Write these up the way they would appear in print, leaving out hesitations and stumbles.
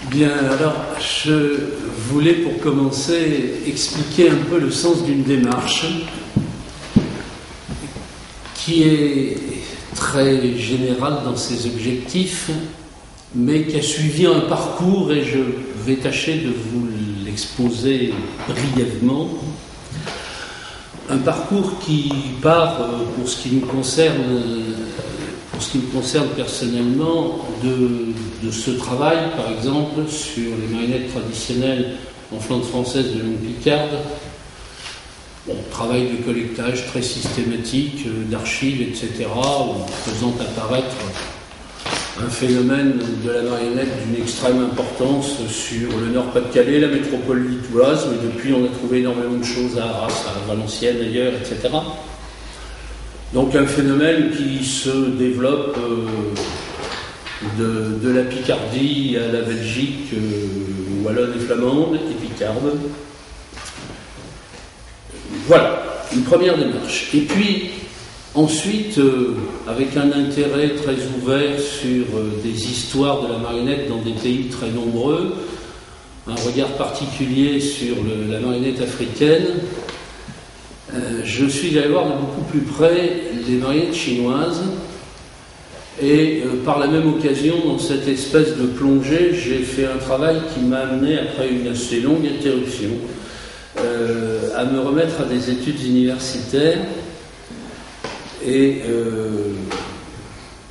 Bien, alors, je voulais pour commencer expliquer un peu le sens d'une démarche qui est très générale dans ses objectifs, mais qui a suivi un parcours, et je vais tâcher de vous l'exposer brièvement. Un parcours qui part, pour ce qui nous concerne personnellement, de ce travail, par exemple, sur les marionnettes traditionnelles en Flandre française de langue picarde. Bon, travail de collectage très systématique, d'archives, etc., faisant apparaître un phénomène de la marionnette d'une extrême importance sur le Nord-Pas-de-Calais, la métropole lilloise, mais depuis on a trouvé énormément de choses à Arras, à Valenciennes, ailleurs, etc. Donc un phénomène qui se développe de la Picardie à la Belgique, wallonne et flamande, et picarde. Voilà, une première démarche. Et puis, ensuite, avec un intérêt très ouvert sur des histoires de la marionnette dans des pays très nombreux, un regard particulier sur la marionnette africaine, je suis allé voir de beaucoup plus près les marionnettes chinoises, et par la même occasion, dans cette espèce de plongée, j'ai fait un travail qui m'a amené, après une assez longue interruption, à me remettre à des études universitaires. Et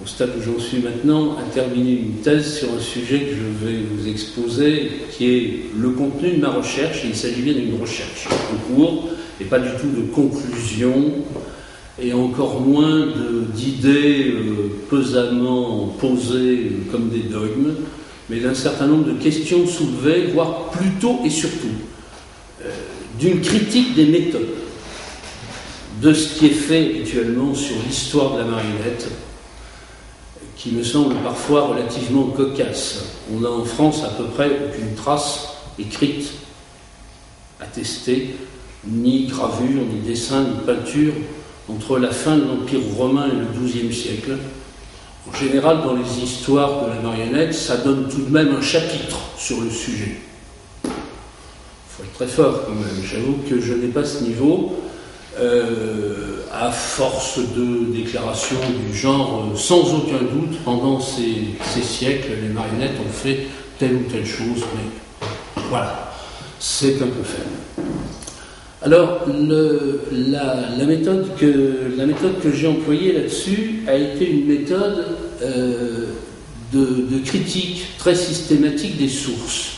au stade où j'en suis maintenant, à terminer une thèse sur un sujet que je vais vous exposer, qui est le contenu de ma recherche. Et il s'agit bien d'une recherche en cours, et pas du tout de conclusion, et encore moins d'idées pesamment posées comme des dogmes, mais d'un certain nombre de questions soulevées, voire plutôt et surtout d'une critique des méthodes, de ce qui est fait habituellement sur l'histoire de la marionnette, qui me semble parfois relativement cocasse. On a en France à peu près aucune trace écrite, attestée, ni gravure, ni dessin, ni peinture, entre la fin de l'Empire romain et le XIIe siècle. En général, dans les histoires de la marionnette, ça donne tout de même un chapitre sur le sujet. Il faut être très fort quand même. J'avoue que je n'ai pas ce niveau. À force de déclarations du genre, sans aucun doute, pendant ces siècles, les marionnettes ont fait telle ou telle chose, mais voilà, c'est un peu faible. Alors, la méthode que j'ai employée là-dessus a été une méthode de critique très systématique des sources.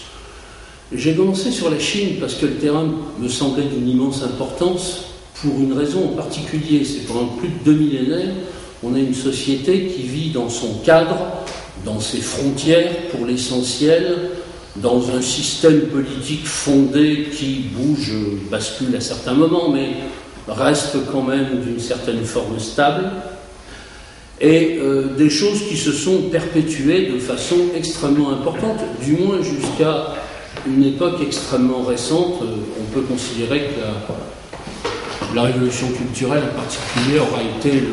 J'ai commencé sur la Chine parce que le terrain me semblait d'une immense importance, pour une raison en particulier. C'est pendant plus de 2 millénaires, on a une société qui vit dans son cadre, dans ses frontières pour l'essentiel, dans un système politique fondé qui bouge, bascule à certains moments, mais reste quand même d'une certaine forme stable, et des choses qui se sont perpétuées de façon extrêmement importante, du moins jusqu'à une époque extrêmement récente. On peut considérer que la révolution culturelle en particulier aura été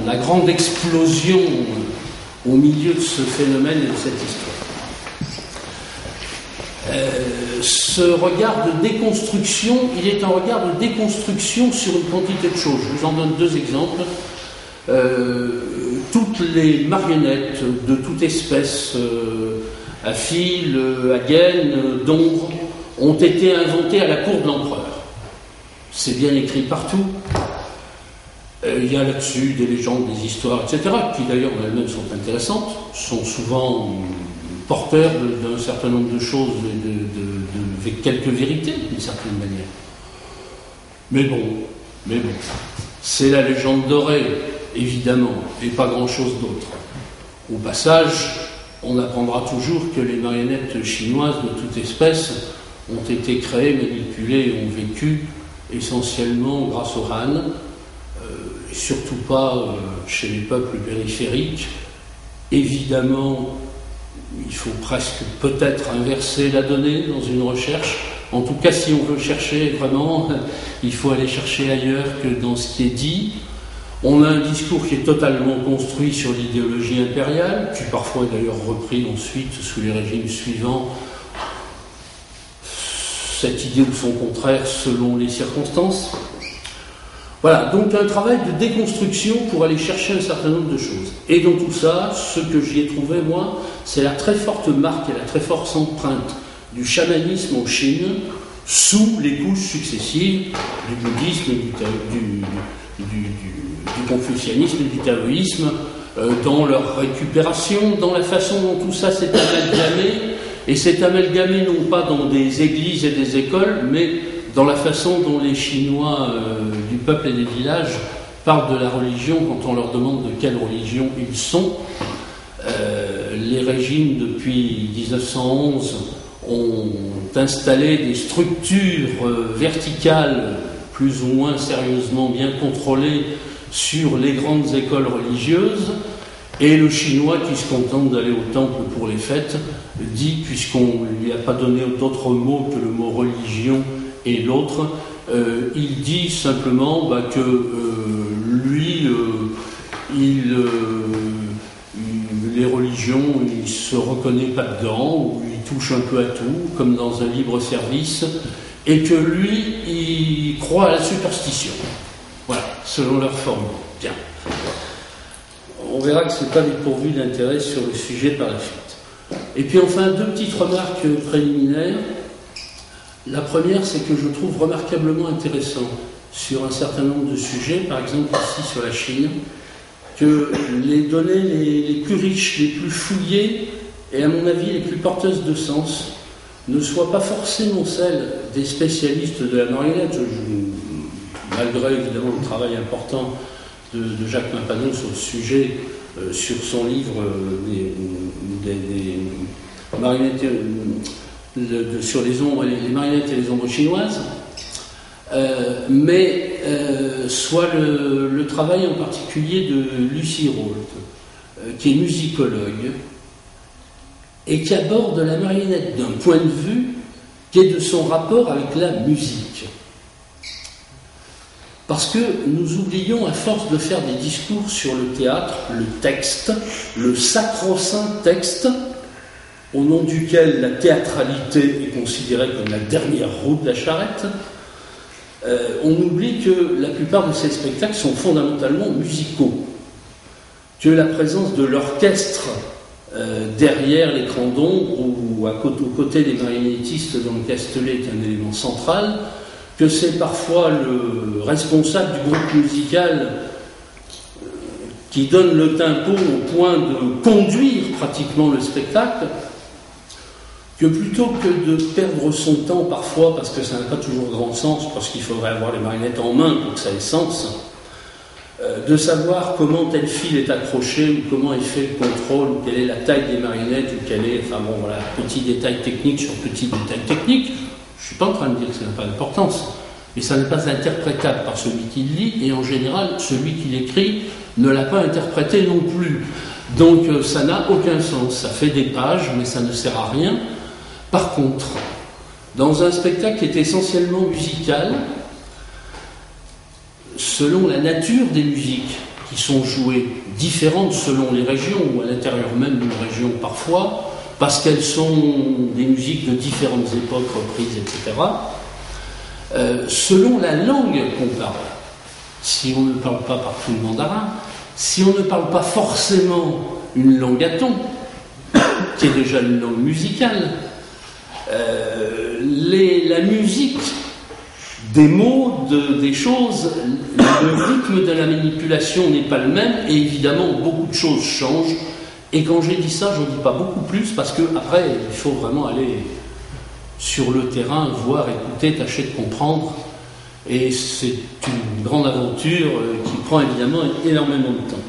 la grande explosion au milieu de ce phénomène et de cette histoire. Ce regard de déconstruction, il est un regard de déconstruction sur une quantité de choses. Je vous en donne 2 exemples. Toutes les marionnettes de toute espèce, à fil, à gaine, d'ombre, ont été inventées à la cour de l'empereur. C'est bien écrit partout. Il y a là-dessus des légendes, des histoires, etc., qui d'ailleurs en elles-mêmes sont intéressantes, sont souvent porteurs d'un certain nombre de choses, avec quelques vérités, d'une certaine manière. Mais bon, c'est la légende dorée, évidemment, et pas grand-chose d'autre. Au passage, on apprendra toujours que les marionnettes chinoises de toute espèce ont été créées, manipulées et ont vécu essentiellement grâce au Han, et surtout pas chez les peuples périphériques. Évidemment, il faut presque peut-être inverser la donnée dans une recherche. En tout cas, si on veut chercher vraiment, il faut aller chercher ailleurs que dans ce qui est dit. On a un discours qui est totalement construit sur l'idéologie impériale, qui parfois est d'ailleurs repris ensuite sous les régimes suivants, cette idée ou son contraire selon les circonstances. Voilà, donc un travail de déconstruction pour aller chercher un certain nombre de choses. Et dans tout ça, ce que j'y ai trouvé, moi, c'est la très forte marque et la très forte empreinte du chamanisme en Chine sous les couches successives du bouddhisme, du confucianisme, du taoïsme, dans leur récupération, dans la façon dont tout ça s'est amalgamé, et s'est amalgamé non pas dans des églises et des écoles, mais dans la façon dont les Chinois du peuple et des villages parlent de la religion quand on leur demande de quelle religion ils sont. Les régimes, depuis 1911, ont installé des structures verticales plus ou moins sérieusement bien contrôlées sur les grandes écoles religieuses, et le Chinois qui se contente d'aller au temple pour les fêtes dit, puisqu'on ne lui a pas donné d'autres mots que le mot religion et l'autre, il dit simplement que lui, les religions, il ne se reconnaît pas dedans, ou il touche un peu à tout, comme dans un libre service, et que lui, il croit à la superstition. Voilà, selon leur forme. Bien. On verra que ce n'est pas dépourvu d'intérêt sur le sujet par la suite. Et puis enfin, deux petites remarques préliminaires. La première, c'est que je trouve remarquablement intéressant sur un certain nombre de sujets, par exemple ici sur la Chine, que les données les plus riches, les plus fouillées, et à mon avis les plus porteuses de sens, ne soient pas forcément celles des spécialistes de la marionnette, malgré évidemment le travail important de Jacques Mampano sur le sujet, sur son livre des marionnettes, sur les marionnettes et les ombres chinoises, mais soit le travail en particulier de Lucy Rault, qui est musicologue, et qui aborde la marionnette d'un point de vue qui est de son rapport avec la musique. Parce que nous oublions, à force de faire des discours sur le théâtre, le texte, le sacro-saint texte, au nom duquel la théâtralité est considérée comme la dernière roue de la charrette, on oublie que la plupart de ces spectacles sont fondamentalement musicaux, que la présence de l'orchestre derrière l'écran d'ombre ou aux côtés des marionnettistes dans le Castellet est un élément central, que c'est parfois le responsable du groupe musical qui donne le tempo au point de conduire pratiquement le spectacle, que plutôt que de perdre son temps parfois, parce que ça n'a pas toujours grand sens, parce qu'il faudrait avoir les marionnettes en main pour que ça ait sens, de savoir comment tel fil est accroché, ou comment est fait le contrôle, ou quelle est la taille des marionnettes, ou quelle est, enfin bon voilà, petit détail technique sur petit détail technique. Je ne suis pas en train de dire que ça n'a pas d'importance, mais ça n'est pas interprétable par celui qui le lit, et en général, celui qui l'écrit ne l'a pas interprété non plus. Donc ça n'a aucun sens, ça fait des pages, mais ça ne sert à rien. Par contre, dans un spectacle qui est essentiellement musical, selon la nature des musiques qui sont jouées, différentes selon les régions, ou à l'intérieur même d'une région parfois, parce qu'elles sont des musiques de différentes époques reprises, etc., selon la langue qu'on parle. Si on ne parle pas partout le mandarin, si on ne parle pas forcément une langue à ton, qui est déjà une langue musicale, la musique des mots, des choses, le rythme de la manipulation n'est pas le même, et évidemment beaucoup de choses changent. Et quand j'ai dit ça, je ne dis pas beaucoup plus, parce que après, il faut vraiment aller sur le terrain, voir, écouter, tâcher de comprendre. Et c'est une grande aventure qui prend évidemment énormément de temps.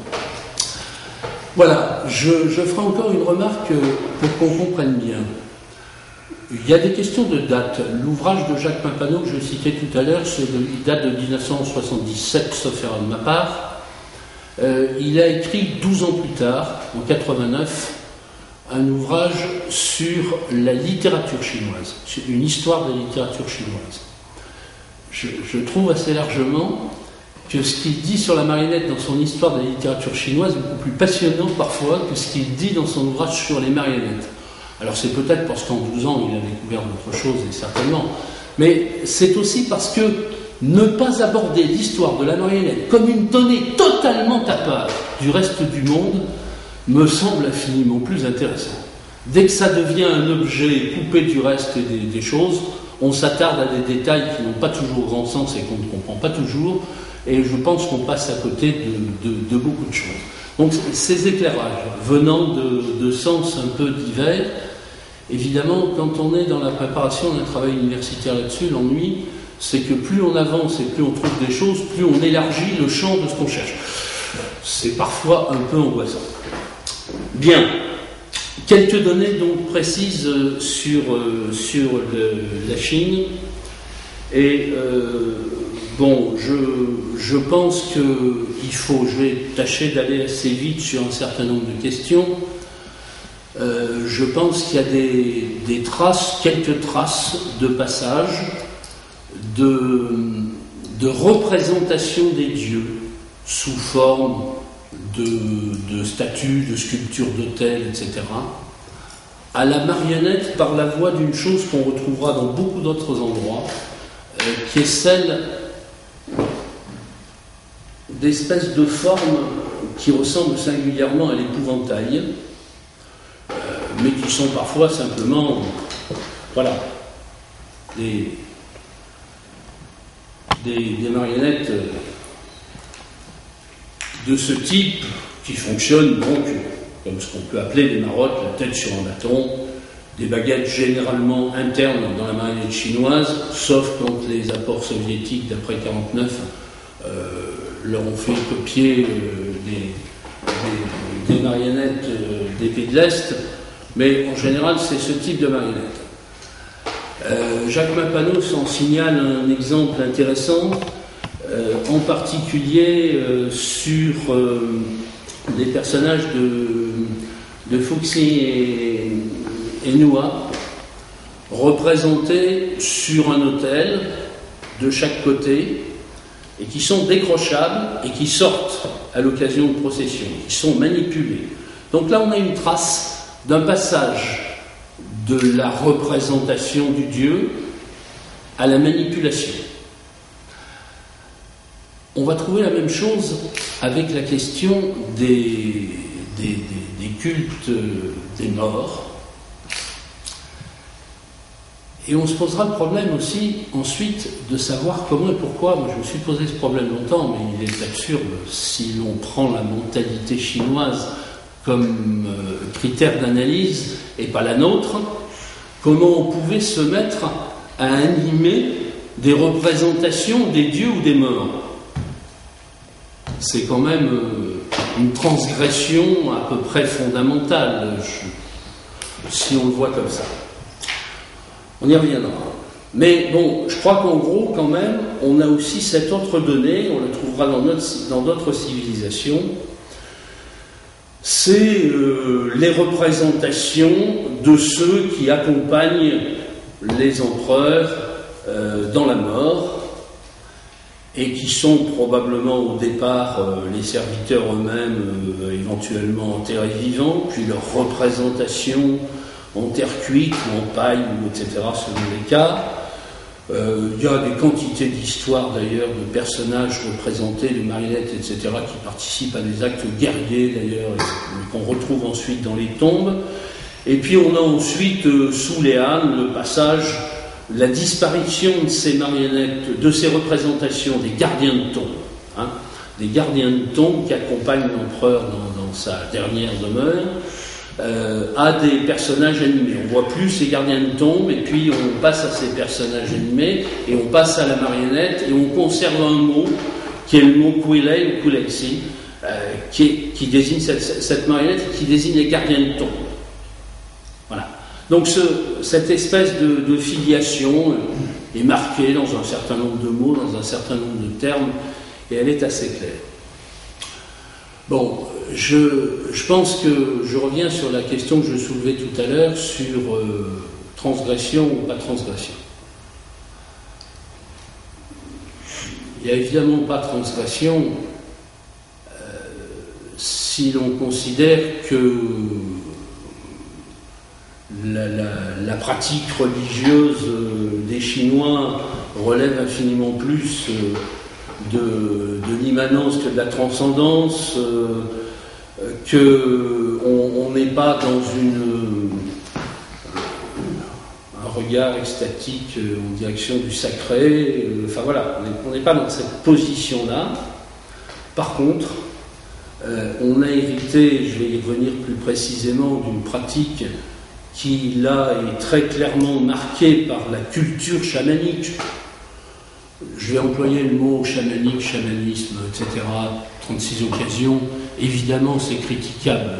Voilà, je ferai encore une remarque pour qu'on comprenne bien. Il y a des questions de date. L'ouvrage de Jacques Mampano que je citais tout à l'heure, il date de 1977, sauf erreur de ma part. Il a écrit 12 ans plus tard, en 89, un ouvrage sur la littérature chinoise, sur une histoire de la littérature chinoise. Je trouve assez largement que ce qu'il dit sur la marionnette dans son histoire de la littérature chinoise est beaucoup plus passionnant parfois que ce qu'il dit dans son ouvrage sur les marionnettes. Alors c'est peut-être parce qu'en 12 ans il a découvert d'autres choses, et certainement, mais c'est aussi parce que ne pas aborder l'histoire de la marionnette comme une donnée totalement à part du reste du monde me semble infiniment plus intéressant. Dès que ça devient un objet coupé du reste des choses, on s'attarde à des détails qui n'ont pas toujours grand sens et qu'on ne comprend pas toujours, et je pense qu'on passe à côté de beaucoup de choses. Donc ces éclairages venant de sens un peu divers, évidemment, quand on est dans la préparation d'un travail universitaire là-dessus, l'ennui, c'est que plus on avance et plus on trouve des choses, plus on élargit le champ de ce qu'on cherche. C'est parfois un peu angoissant. Bien. Quelques données donc précises sur la Chine. Et bon, je pense qu'il faut, je vais tâcher d'aller assez vite sur un certain nombre de questions. Je pense qu'il y a des traces, quelques traces de passage, de représentation des dieux sous forme de statues, de sculptures d'autels, etc., à la marionnette par la voie d'une chose qu'on retrouvera dans beaucoup d'autres endroits, qui est celle d'espèces de formes qui ressemblent singulièrement à l'épouvantail, mais qui sont parfois simplement, voilà, des marionnettes de ce type qui fonctionnent donc comme ce qu'on peut appeler des marottes, la tête sur un bâton, des baguettes généralement internes dans la marionnette chinoise, sauf quand les apports soviétiques d'après 1949 leur ont fait copier des marionnettes des pays de l'Est, mais en général c'est ce type de marionnette. Jacques Mapanos en signale un exemple intéressant, en particulier sur des personnages de Fuxi et Nua, représentés sur un autel de chaque côté, et qui sont décrochables et qui sortent à l'occasion de processions, qui sont manipulés. Donc là on a une trace d'un passage de la représentation du Dieu à la manipulation. On va trouver la même chose avec la question des cultes des morts. Et on se posera le problème aussi ensuite de savoir comment et pourquoi. Moi je me suis posé ce problème longtemps, mais il est absurde si l'on prend la mentalité chinoise comme critère d'analyse et pas la nôtre, comment on pouvait se mettre à animer des représentations des dieux ou des morts. C'est quand même une transgression à peu près fondamentale, si on le voit comme ça. On y reviendra. Mais bon, je crois qu'en gros, quand même, on a aussi cette autre donnée, on la trouvera dans d'autres civilisations, c'est les représentations de ceux qui accompagnent les empereurs dans la mort, et qui sont probablement au départ les serviteurs eux-mêmes, éventuellement enterrés vivants, puis leur représentation en terre cuite ou en paille, ou etc., selon les cas. Il y a des quantités d'histoires d'ailleurs de personnages représentés, de marionnettes, etc., qui participent à des actes guerriers d'ailleurs, qu'on retrouve ensuite dans les tombes. Et puis on a ensuite, sous les Han, le passage, la disparition de ces marionnettes, de ces représentations des gardiens de tombe, des gardiens de tombe qui accompagnent l'empereur dans sa dernière demeure, à des personnages animés. On ne voit plus ces gardiens de tombe, et puis on passe à ces personnages animés, et on passe à la marionnette, et on conserve un mot, qui est le mot Kuilei ou Kulexi, qui désigne cette marionnette, qui désigne les gardiens de tombe. Voilà. Donc cette espèce de filiation est marquée dans un certain nombre de mots, dans un certain nombre de termes, et elle est assez claire. Bon, je pense que je reviens sur la question que je soulevais tout à l'heure sur transgression ou pas transgression. il n'y a évidemment pas de transgression si l'on considère que la pratique religieuse des Chinois relève infiniment plus de l'immanence que de la transcendance, qu'on n'est pas dans un regard extatique en direction du sacré. Enfin voilà, on n'est pas dans cette position-là. Par contre, on a hérité, je vais y revenir plus précisément, d'une pratique qui, là, est très clairement marquée par la culture chamanique. Je vais employer le mot chamanique, chamanisme, etc. 36 occasions. Évidemment, c'est critiquable.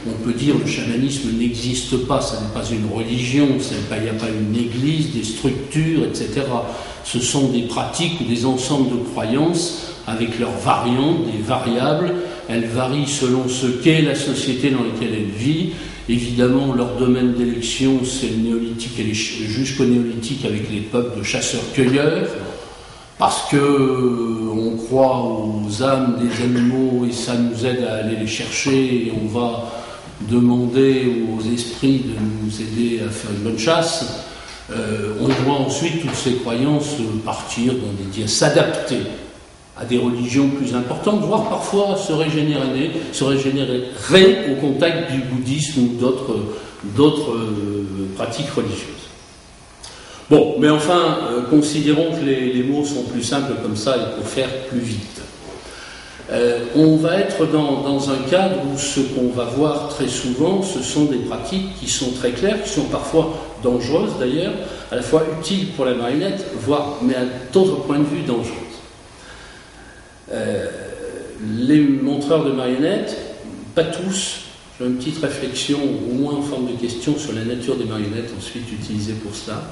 On peut dire que le chamanisme n'existe pas, ça n'est pas une religion, il n'y a pas une église, des structures, etc. Ce sont des pratiques ou des ensembles de croyances avec leurs variantes, des variables. Elles varient selon ce qu'est la société dans laquelle elle vit. Évidemment, leur domaine d'élection, c'est le néolithique et jusqu'au néolithique avec les peuples de chasseurs-cueilleurs, parce qu'on croit aux âmes des animaux et ça nous aide à aller les chercher et on va demander aux esprits de nous aider à faire une bonne chasse. On voit ensuite toutes ces croyances partir dans des dieux, s'adapter à des religions plus importantes, voire parfois se régénérer au contact du bouddhisme ou d'autres pratiques religieuses. Bon, mais enfin, considérons que les mots sont plus simples comme ça et pour faire plus vite. On va être dans un cadre où ce qu'on va voir très souvent, ce sont des pratiques qui sont très claires, qui sont parfois dangereuses d'ailleurs, à la fois utiles pour la marionnette, voire, mais à d'autres points de vue, dangereuses. Les montreurs de marionnettes, pas tous, j'ai une petite réflexion, au moins en forme de question, sur la nature des marionnettes, ensuite utilisées pour cela.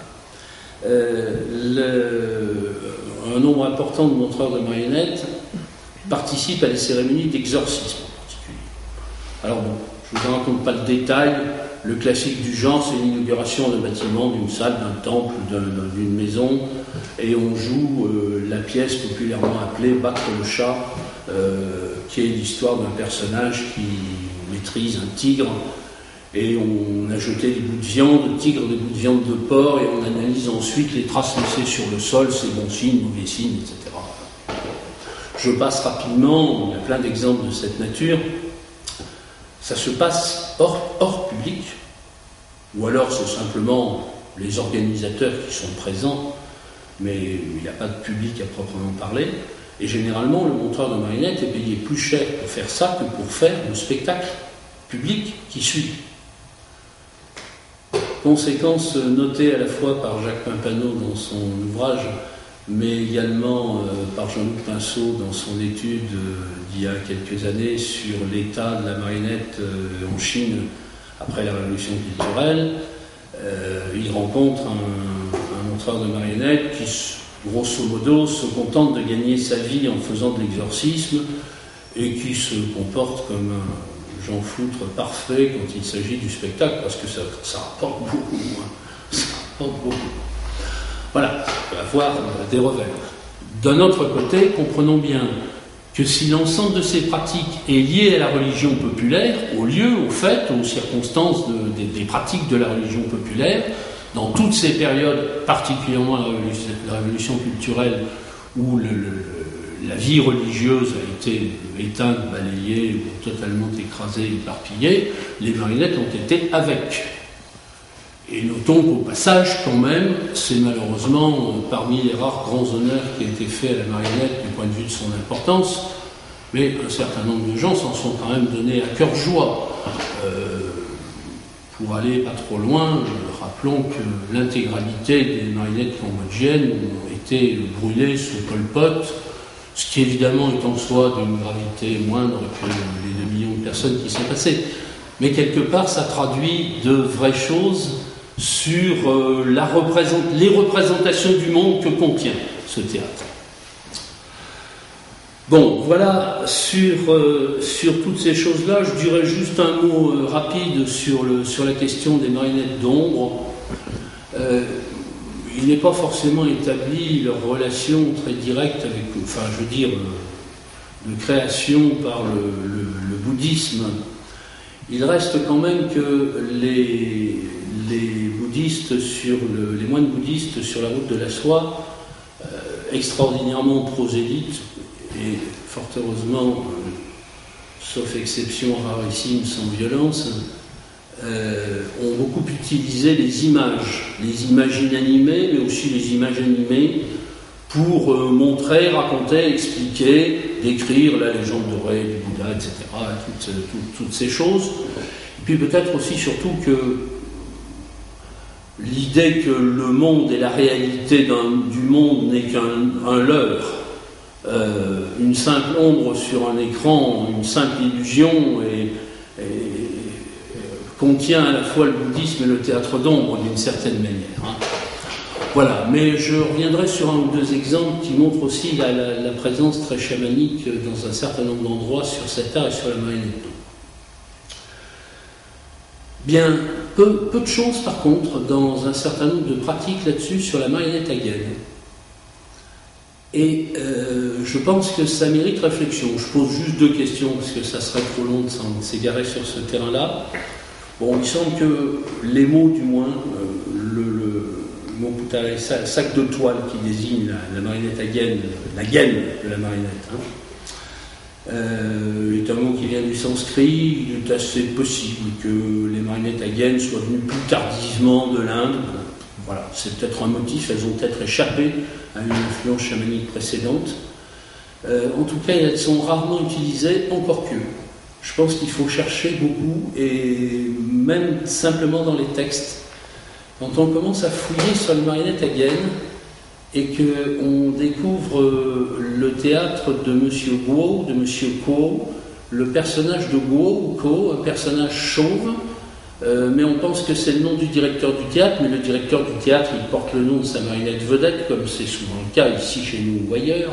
Un nombre important de montreurs de marionnettes participent à des cérémonies d'exorcisme en particulier. Alors bon, je ne vous raconte pas le détail, le classique du genre, c'est l'inauguration d'un bâtiment, d'une salle, d'un temple, d'une maison, et on joue la pièce populairement appelée Battre le chat, qui est l'histoire d'un personnage qui maîtrise un tigre, et on a jeté des bouts de viande de tigre, des bouts de viande de porc, et on analyse ensuite les traces laissées sur le sol, c'est bon signe, mauvais signe, etc. Je passe rapidement, il y a plein d'exemples de cette nature. Ça se passe hors public, ou alors c'est simplement les organisateurs qui sont présents, mais il n'y a pas de public à proprement parler. Et généralement, le montreur de marionnettes est payé plus cher pour faire ça que pour faire le spectacle public qui suit. Conséquence notée à la fois par Jacques Pimpano dans son ouvrage, mais également par Jean-Luc Pinceau dans son étude d'il y a quelques années sur l'état de la marionnette en Chine après la révolution culturelle. Il rencontre un montreur de marionnettes qui, grosso modo, se contente de gagner sa vie en faisant de l'exorcisme et qui se comporte comme un Jean Foutre parfait quand il s'agit du spectacle, parce que ça rapporte beaucoup. Ça rapporte beaucoup. Voilà, on peut avoir des revers. D'un autre côté, comprenons bien que si l'ensemble de ces pratiques est lié à la religion populaire, au lieu, au fait, aux circonstances des pratiques de la religion populaire, dans toutes ces périodes, particulièrement la révolution culturelle, où la vie religieuse a été éteinte, balayée, ou totalement écrasée, éparpillée, les marionnettes ont été avec. Et notons qu'au passage, quand même, c'est malheureusement parmi les rares grands honneurs qui ont été faits à la marionnette du point de vue de son importance, mais un certain nombre de gens s'en sont quand même donnés à cœur joie. Pour aller pas trop loin, rappelons que l'intégralité des marionnettes cambodgiennes ont été brûlées sous Pol Pot, ce qui évidemment est en soi d'une gravité moindre que les 2 millions de personnes qui sont passées. Mais quelque part, ça traduit de vraies choses sur les représentations du monde que contient ce théâtre. Bon, voilà, sur toutes ces choses-là, je dirais juste un mot rapide sur la question des marionnettes d'ombre. il n'est pas forcément établi leur relation très directe avec, enfin je veux dire, de création par le bouddhisme. Il reste quand même que les bouddhistes les moines bouddhistes sur la route de la soie, extraordinairement prosélytes, et fort heureusement, sauf exception rarissime, sans violence, ont beaucoup utilisé les images inanimées, mais aussi les images animées, pour montrer, raconter, expliquer, décrire la légende dorée du Bouddha, etc., toutes ces choses. Et puis peut-être aussi, surtout, que l'idée que le monde et la réalité du monde n'est qu'un leurre, une simple ombre sur un écran, une simple illusion, et contient à la fois le bouddhisme et le théâtre d'ombre d'une certaine manière. Hein. Voilà, mais je reviendrai sur un ou deux exemples qui montrent aussi la présence très chamanique dans un certain nombre d'endroits sur cet art et sur la marionnette. Bien, peu de choses par contre dans un certain nombre de pratiques là-dessus sur la marionnette à gaine. Et je pense que ça mérite réflexion. Je pose juste deux questions parce que ça serait trop long de s'égarer sur ce terrain-là. Bon, il semble que les mots, du moins, le mot putaré, sac de toile qui désigne la marionnette à gaine, la gaine de la marionnette, est un mot qui vient du sanskrit. Il est assez possible que les marionnettes à gaine soient venues plus tardivement de l'Inde. Voilà, c'est peut-être un motif, elles ont peut-être échappé à une influence chamanique précédente. En tout cas, elles sont rarement utilisées, encore que. Je pense qu'il faut chercher beaucoup, et même simplement dans les textes. Quand on commence à fouiller sur les marionnettes à gaine, et qu'on découvre le théâtre de M. Guo, de M. Kuo, le personnage de Guo, ou Ko, un personnage chauve, mais on pense que c'est le nom du directeur du théâtre, mais le directeur du théâtre, il porte le nom de sa marionnette vedette, comme c'est souvent le cas ici chez nous ou ailleurs.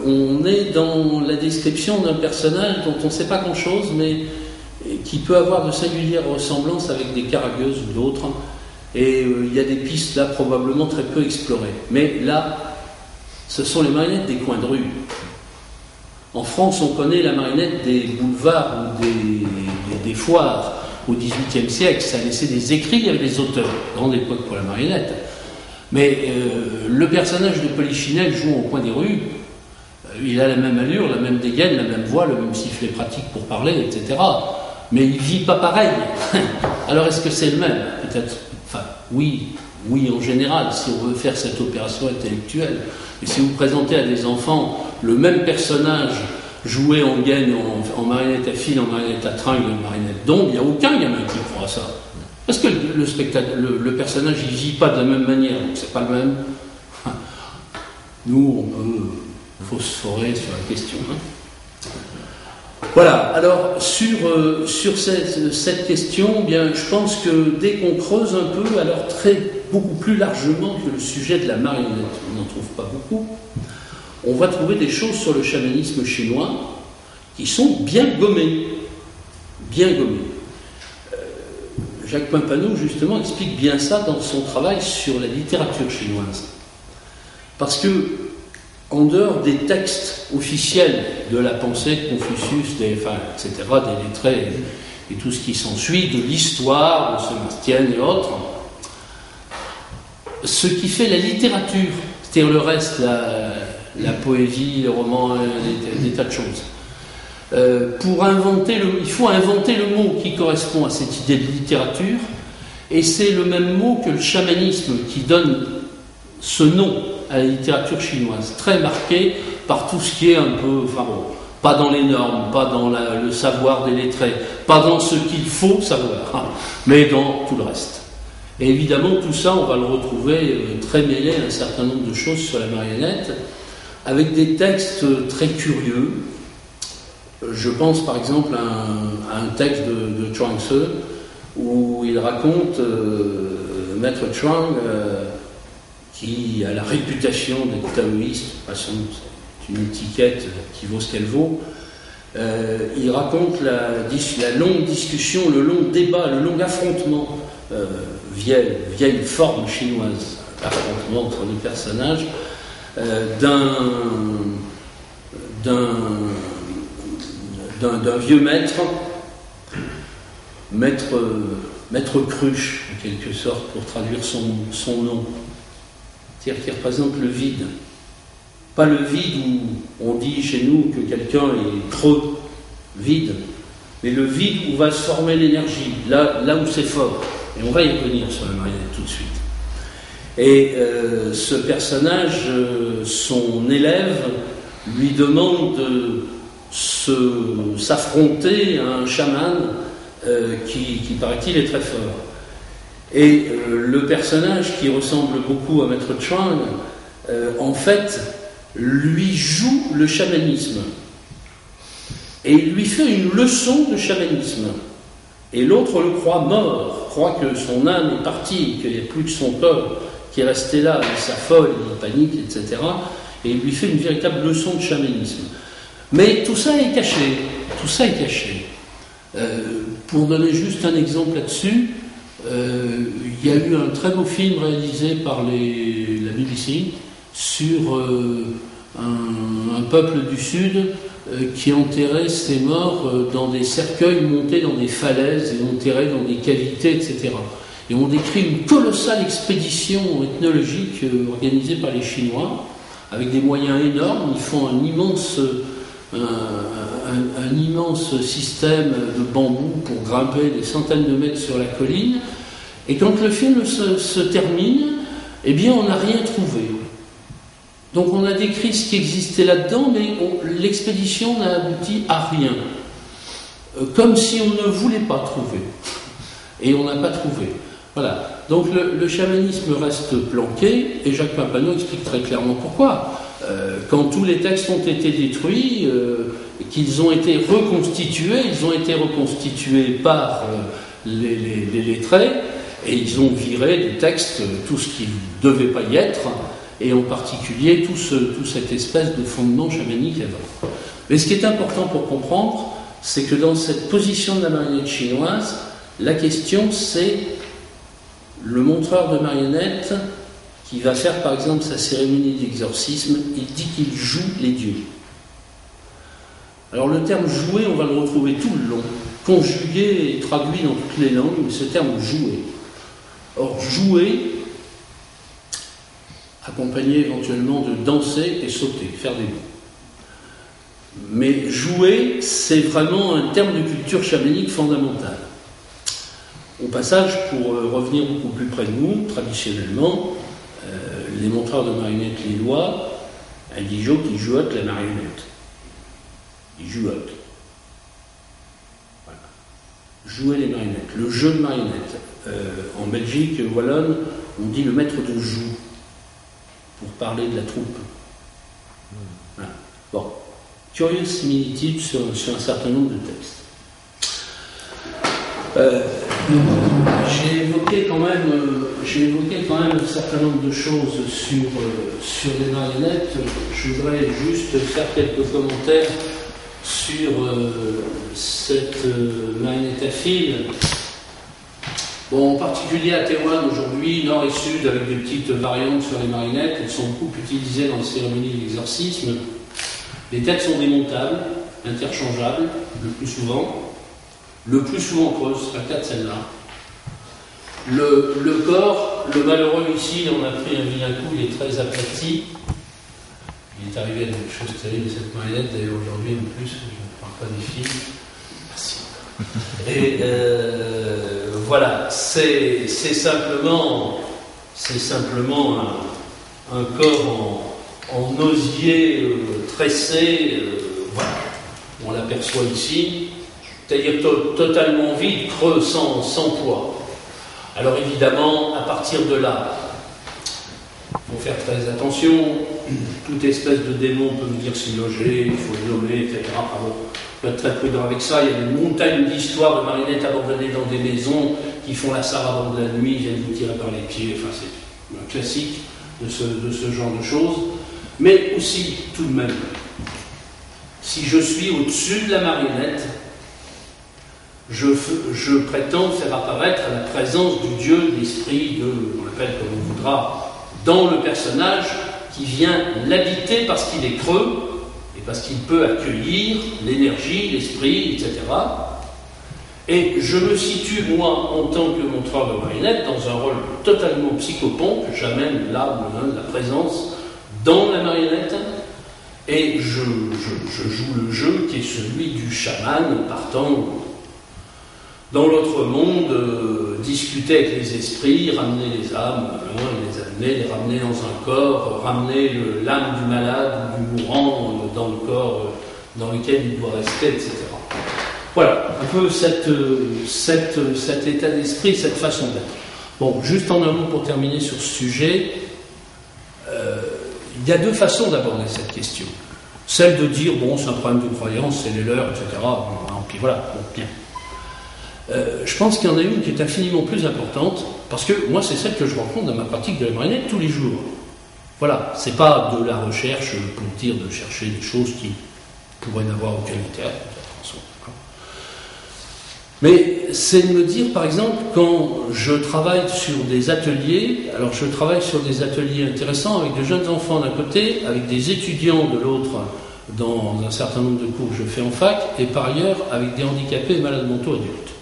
On est dans la description d'un personnage dont on ne sait pas grand-chose, mais qui peut avoir de singulières ressemblances avec des Karagueuses ou d'autres. Et il y a des pistes là probablement très peu explorées. Mais là, ce sont les marionnettes des coins de rue. En France, on connaît la marionnette des boulevards ou des foires au XVIIIe siècle. Ça a laissé des écrits avec des auteurs. Grande époque pour la marionnette. Mais le personnage de Polichinelle jouant au coin des rues, il a la même allure, la même dégaine, la même voix, le même sifflet pratique pour parler, etc. Mais il vit pas pareil. Alors est-ce que c'est le même ? Peut-être. Enfin, oui en général, si on veut faire cette opération intellectuelle. Et si vous présentez à des enfants le même personnage joué en gaine, en marionnette à fil, en marionnette à tringle, en marionnette d'ombre, il n'y a aucun gamin qui fera ça. Parce que le personnage, il ne vit pas de la même manière, donc c'est pas le même. Nous, on peut phosphorer sur la question. Hein. Voilà, alors sur cette question, bien, je pense que dès qu'on creuse un peu, alors beaucoup plus largement que le sujet de la marionnette, on n'en trouve pas beaucoup, on va trouver des choses sur le chamanisme chinois qui sont bien gommées. Bien gommées. Jacques Pampano, justement, explique bien ça dans son travail sur la littérature chinoise. Parce que, en dehors des textes officiels de la pensée de Confucius, etc., des lettrés et tout ce qui s'ensuit, de l'histoire, de Sébastien et autres, ce qui fait la littérature, c'est-à-dire le reste, la poésie, les romans, des tas de choses, il faut inventer le mot qui correspond à cette idée de littérature, et c'est le même mot que le chamanisme qui donne ce nom à la littérature chinoise, très marqué par tout ce qui est un peu, pas dans les normes, pas dans le savoir des lettrés, pas dans ce qu'il faut savoir, mais dans tout le reste. Et évidemment, tout ça, on va le retrouver très mêlé à un certain nombre de choses sur la marionnette, avec des textes très curieux. Je pense par exemple à un texte de Chuang Tzu où il raconte Maître Chuang qui a la réputation d'être taoïste, de toute façon c'est une étiquette qui vaut ce qu'elle vaut. Il raconte la longue discussion, le long débat, le long affrontement vieille forme chinoise, l'affrontement entre les personnages, d'un vieux maître cruche, en quelque sorte, pour traduire son nom, c'est-à-dire qui représente le vide. Pas le vide où on dit chez nous que quelqu'un est creux, vide, mais le vide où va se former l'énergie, là où c'est fort. Et on va y revenir sur la marionnette tout de suite. Et ce personnage, son élève, lui demande de s'affronter à un chaman qui paraît-il, est très fort. Et le personnage, qui ressemble beaucoup à Maître Chuang, en fait, lui joue le chamanisme. Et il lui fait une leçon de chamanisme. Et l'autre le croit mort, croit que son âme est partie, qu'il n'y a plus que son corps qui est resté là, il s'affole, il panique, etc. Et il lui fait une véritable leçon de chamanisme. Mais tout ça est caché. Tout ça est caché. Pour donner juste un exemple là-dessus, il y a eu un très beau film réalisé par la BBC sur un peuple du Sud qui enterrait ses morts dans des cercueils montés dans des falaises et enterrés dans des cavités, etc. Et on décrit une colossale expédition ethnologique organisée par les Chinois, avec des moyens énormes. Ils font un immense système de bambou pour grimper des centaines de mètres sur la colline. Et quand le film se termine, eh bien, on n'a rien trouvé. Donc on a décrit ce qui existait là-dedans, mais l'expédition n'a abouti à rien. Comme si on ne voulait pas trouver. Et on n'a pas trouvé. Voilà. Donc le chamanisme reste planqué, et Jacques Pampano explique très clairement pourquoi. Quand tous les textes ont été détruits, qu'ils ont été reconstitués, ils ont été reconstitués par les lettrés, et ils ont viré du texte tout ce qui ne devait pas y être, et en particulier tout cette espèce de fondement chamanique avant. Mais ce qui est important pour comprendre, c'est que dans cette position de la marionnette chinoise, la question c'est le montreur de marionnettes qui va faire par exemple sa cérémonie d'exorcisme, il dit qu'il joue les dieux. Alors le terme jouer, on va le retrouver tout le long, conjugué et traduit dans toutes les langues, mais ce terme jouer. Or jouer, accompagné éventuellement de danser et sauter, faire des bouts. Mais jouer, c'est vraiment un terme de culture chamanique fondamental. Au passage, pour revenir beaucoup plus près de nous, traditionnellement, les montreurs de marionnettes lillois, un Dijon qui jouote la marionnette. Ils jouotent. Voilà. Jouer les marionnettes, le jeu de marionnettes. En Belgique wallonne, on dit le maître de joue, pour parler de la troupe. Voilà. Bon. Curieuse similitude sur un certain nombre de textes. J'ai évoqué quand même un certain nombre de choses sur les marionnettes. Je voudrais juste faire quelques commentaires sur cette marionnette à fil. Bon, en particulier à Taïwan aujourd'hui, nord et sud, avec des petites variantes sur les marionnettes, elles sont beaucoup utilisées dans les cérémonies d'exorcisme. Les têtes sont démontables, interchangeables, le plus souvent creuses, c'est le cas de celle-là. Le corps, le malheureux ici, on a pris un vilain coup, il est très aplati. Il est arrivé à des choses terribles de cette marionnette, d'ailleurs aujourd'hui en plus, je ne parle pas des filles. Merci. Et voilà, c'est simplement un corps en osier tressé, voilà. On l'aperçoit ici. C'est-à-dire totalement vide, creux, sans poids. Alors évidemment, à partir de là, il faut faire très attention. Toute espèce de démon peut venir s'y loger, il faut le nommer, etc. Bon, il faut être très prudent avec ça. Il y a une montagne d'histoires de marionnettes abandonnées dans des maisons qui font la sarabande de la nuit, viennent vous tirer par les pieds. Enfin, c'est un classique de ce genre de choses. Mais aussi, tout de même, si je suis au-dessus de la marionnette, je prétends faire apparaître la présence du Dieu, de l'esprit, on l'appelle comme on voudra, dans le personnage qui vient l'habiter parce qu'il est creux et parce qu'il peut accueillir l'énergie, l'esprit, etc. Et je me situe, moi, en tant que montreur de marionnette, dans un rôle totalement psychopompe. J'amène là la présence dans la marionnette et je joue le jeu qui est celui du chaman partant dans l'autre monde, discuter avec les esprits, ramener les âmes, les amener, les ramener dans un corps, ramener l'âme du malade ou du mourant dans le corps dans lequel il doit rester, etc. Voilà, un peu cet état d'esprit, cette façon d'être. Bon, juste en un mot pour terminer sur ce sujet, il y a deux façons d'aborder cette question. Celle de dire, bon, c'est un problème de croyance, c'est les leurs, etc. Bon, puis voilà, bon, bien. Je pense qu'il y en a une qui est infiniment plus importante, parce que moi, c'est celle que je rencontre dans ma pratique de la marionnette tous les jours. Voilà, c'est pas de la recherche pour dire de chercher des choses qui pourraient n'avoir aucun intérêt. Mais c'est de me dire, par exemple, quand je travaille sur des ateliers, alors je travaille sur des ateliers intéressants avec de jeunes enfants d'un côté, avec des étudiants de l'autre, dans un certain nombre de cours que je fais en fac, et par ailleurs avec des handicapés et malades mentaux adultes.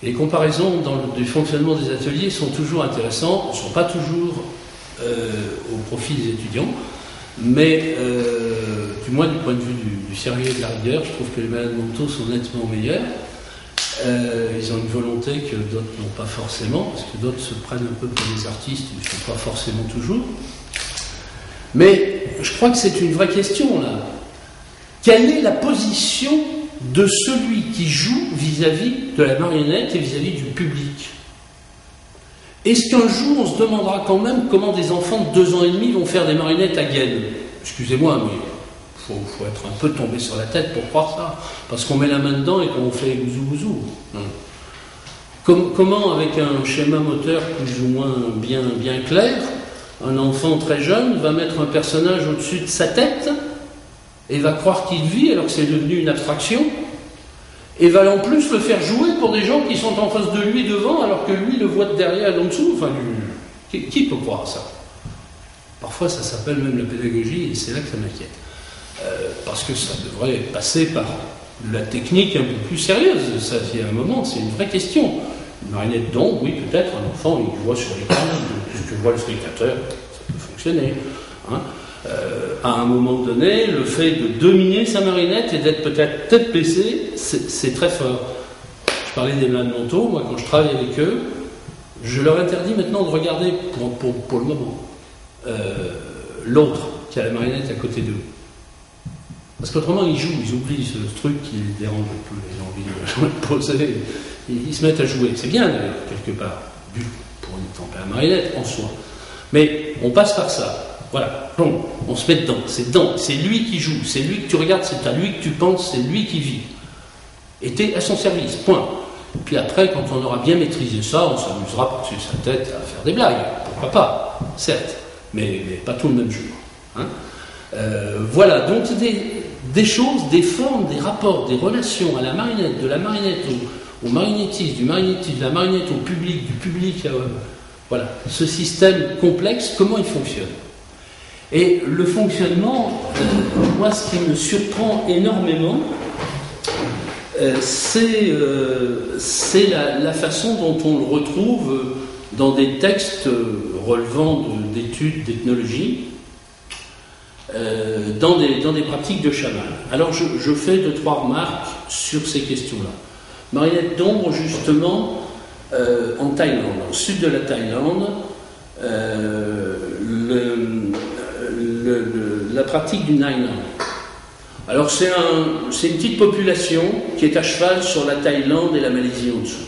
Les comparaisons dans le fonctionnement des ateliers sont toujours intéressantes, ne sont pas toujours au profit des étudiants, mais du moins du point de vue du sérieux et de la rigueur, je trouve que les malades mentaux sont nettement meilleurs. Ils ont une volonté que d'autres n'ont pas forcément, parce que d'autres se prennent un peu pour des artistes, ils ne le font pas forcément toujours. Mais je crois que c'est une vraie question là. Quelle est la position de celui qui joue vis-à-vis de la marionnette et vis-à-vis du public? Est-ce qu'un jour on se demandera quand même comment des enfants de 2 ans et demi vont faire des marionnettes à gaine? Excusez-moi, mais faut être un peu tombé sur la tête pour croire ça, parce qu'on met la main dedans et qu'on fait gouzou-gouzou. Comment, avec un schéma moteur plus ou moins bien clair, un enfant très jeune va mettre un personnage au-dessus de sa tête et va croire qu'il vit alors que c'est devenu une abstraction, et va en plus le faire jouer pour des gens qui sont en face de lui devant alors que lui le voit de derrière et d'en dessous. Enfin, qui peut croire ça? Parfois ça s'appelle même la pédagogie et c'est là que ça m'inquiète. Parce que ça devrait passer par de la technique un peu plus sérieuse. Ça, il y a un moment, c'est une vraie question. Une marionnette d'ombre, oui, peut-être, un enfant, il voit sur l'écran ce que voit le spectateur, ça peut fonctionner. Hein. À un moment donné, le fait de dominer sa marionnette et d'être peut-être tête baissée, c'est très fort. Je parlais des malades mentaux, moi quand je travaille avec eux, je leur interdis maintenant de regarder, pour le moment, l'autre qui a la marionnette à côté d'eux. Parce qu'autrement ils jouent, ils oublient ce truc qui les dérange un peu, ils ont envie de poser, ils se mettent à jouer. C'est bien d'ailleurs, quelque part, pour une tempête à marionnette en soi. Mais on passe par ça. Voilà, bon, on se met dedans, c'est lui qui joue, c'est lui que tu regardes, c'est à lui que tu penses, c'est lui qui vit. Et t'es à son service, point. Et puis après, quand on aura bien maîtrisé ça, on s'amusera par-dessus sa tête à faire des blagues, pourquoi pas, certes, mais pas tout le même jour. Hein. Voilà, donc des choses, des formes, des rapports, des relations à la marionnette, de la marionnette au marionnettiste, du marionnettiste, de la marionnette au public, du public, voilà, ce système complexe, comment il fonctionne. Et le fonctionnement, moi, ce qui me surprend énormément, c'est la façon dont on le retrouve dans des textes relevant d'études d'ethnologie, dans des pratiques de chaman. Alors, je fais 2-3 remarques sur ces questions-là. Marionnette d'ombre, justement, en Thaïlande, au sud de la Thaïlande, la pratique du Nai Nam. Alors c'est une petite population qui est à cheval sur la Thaïlande et la Malaisie en dessous,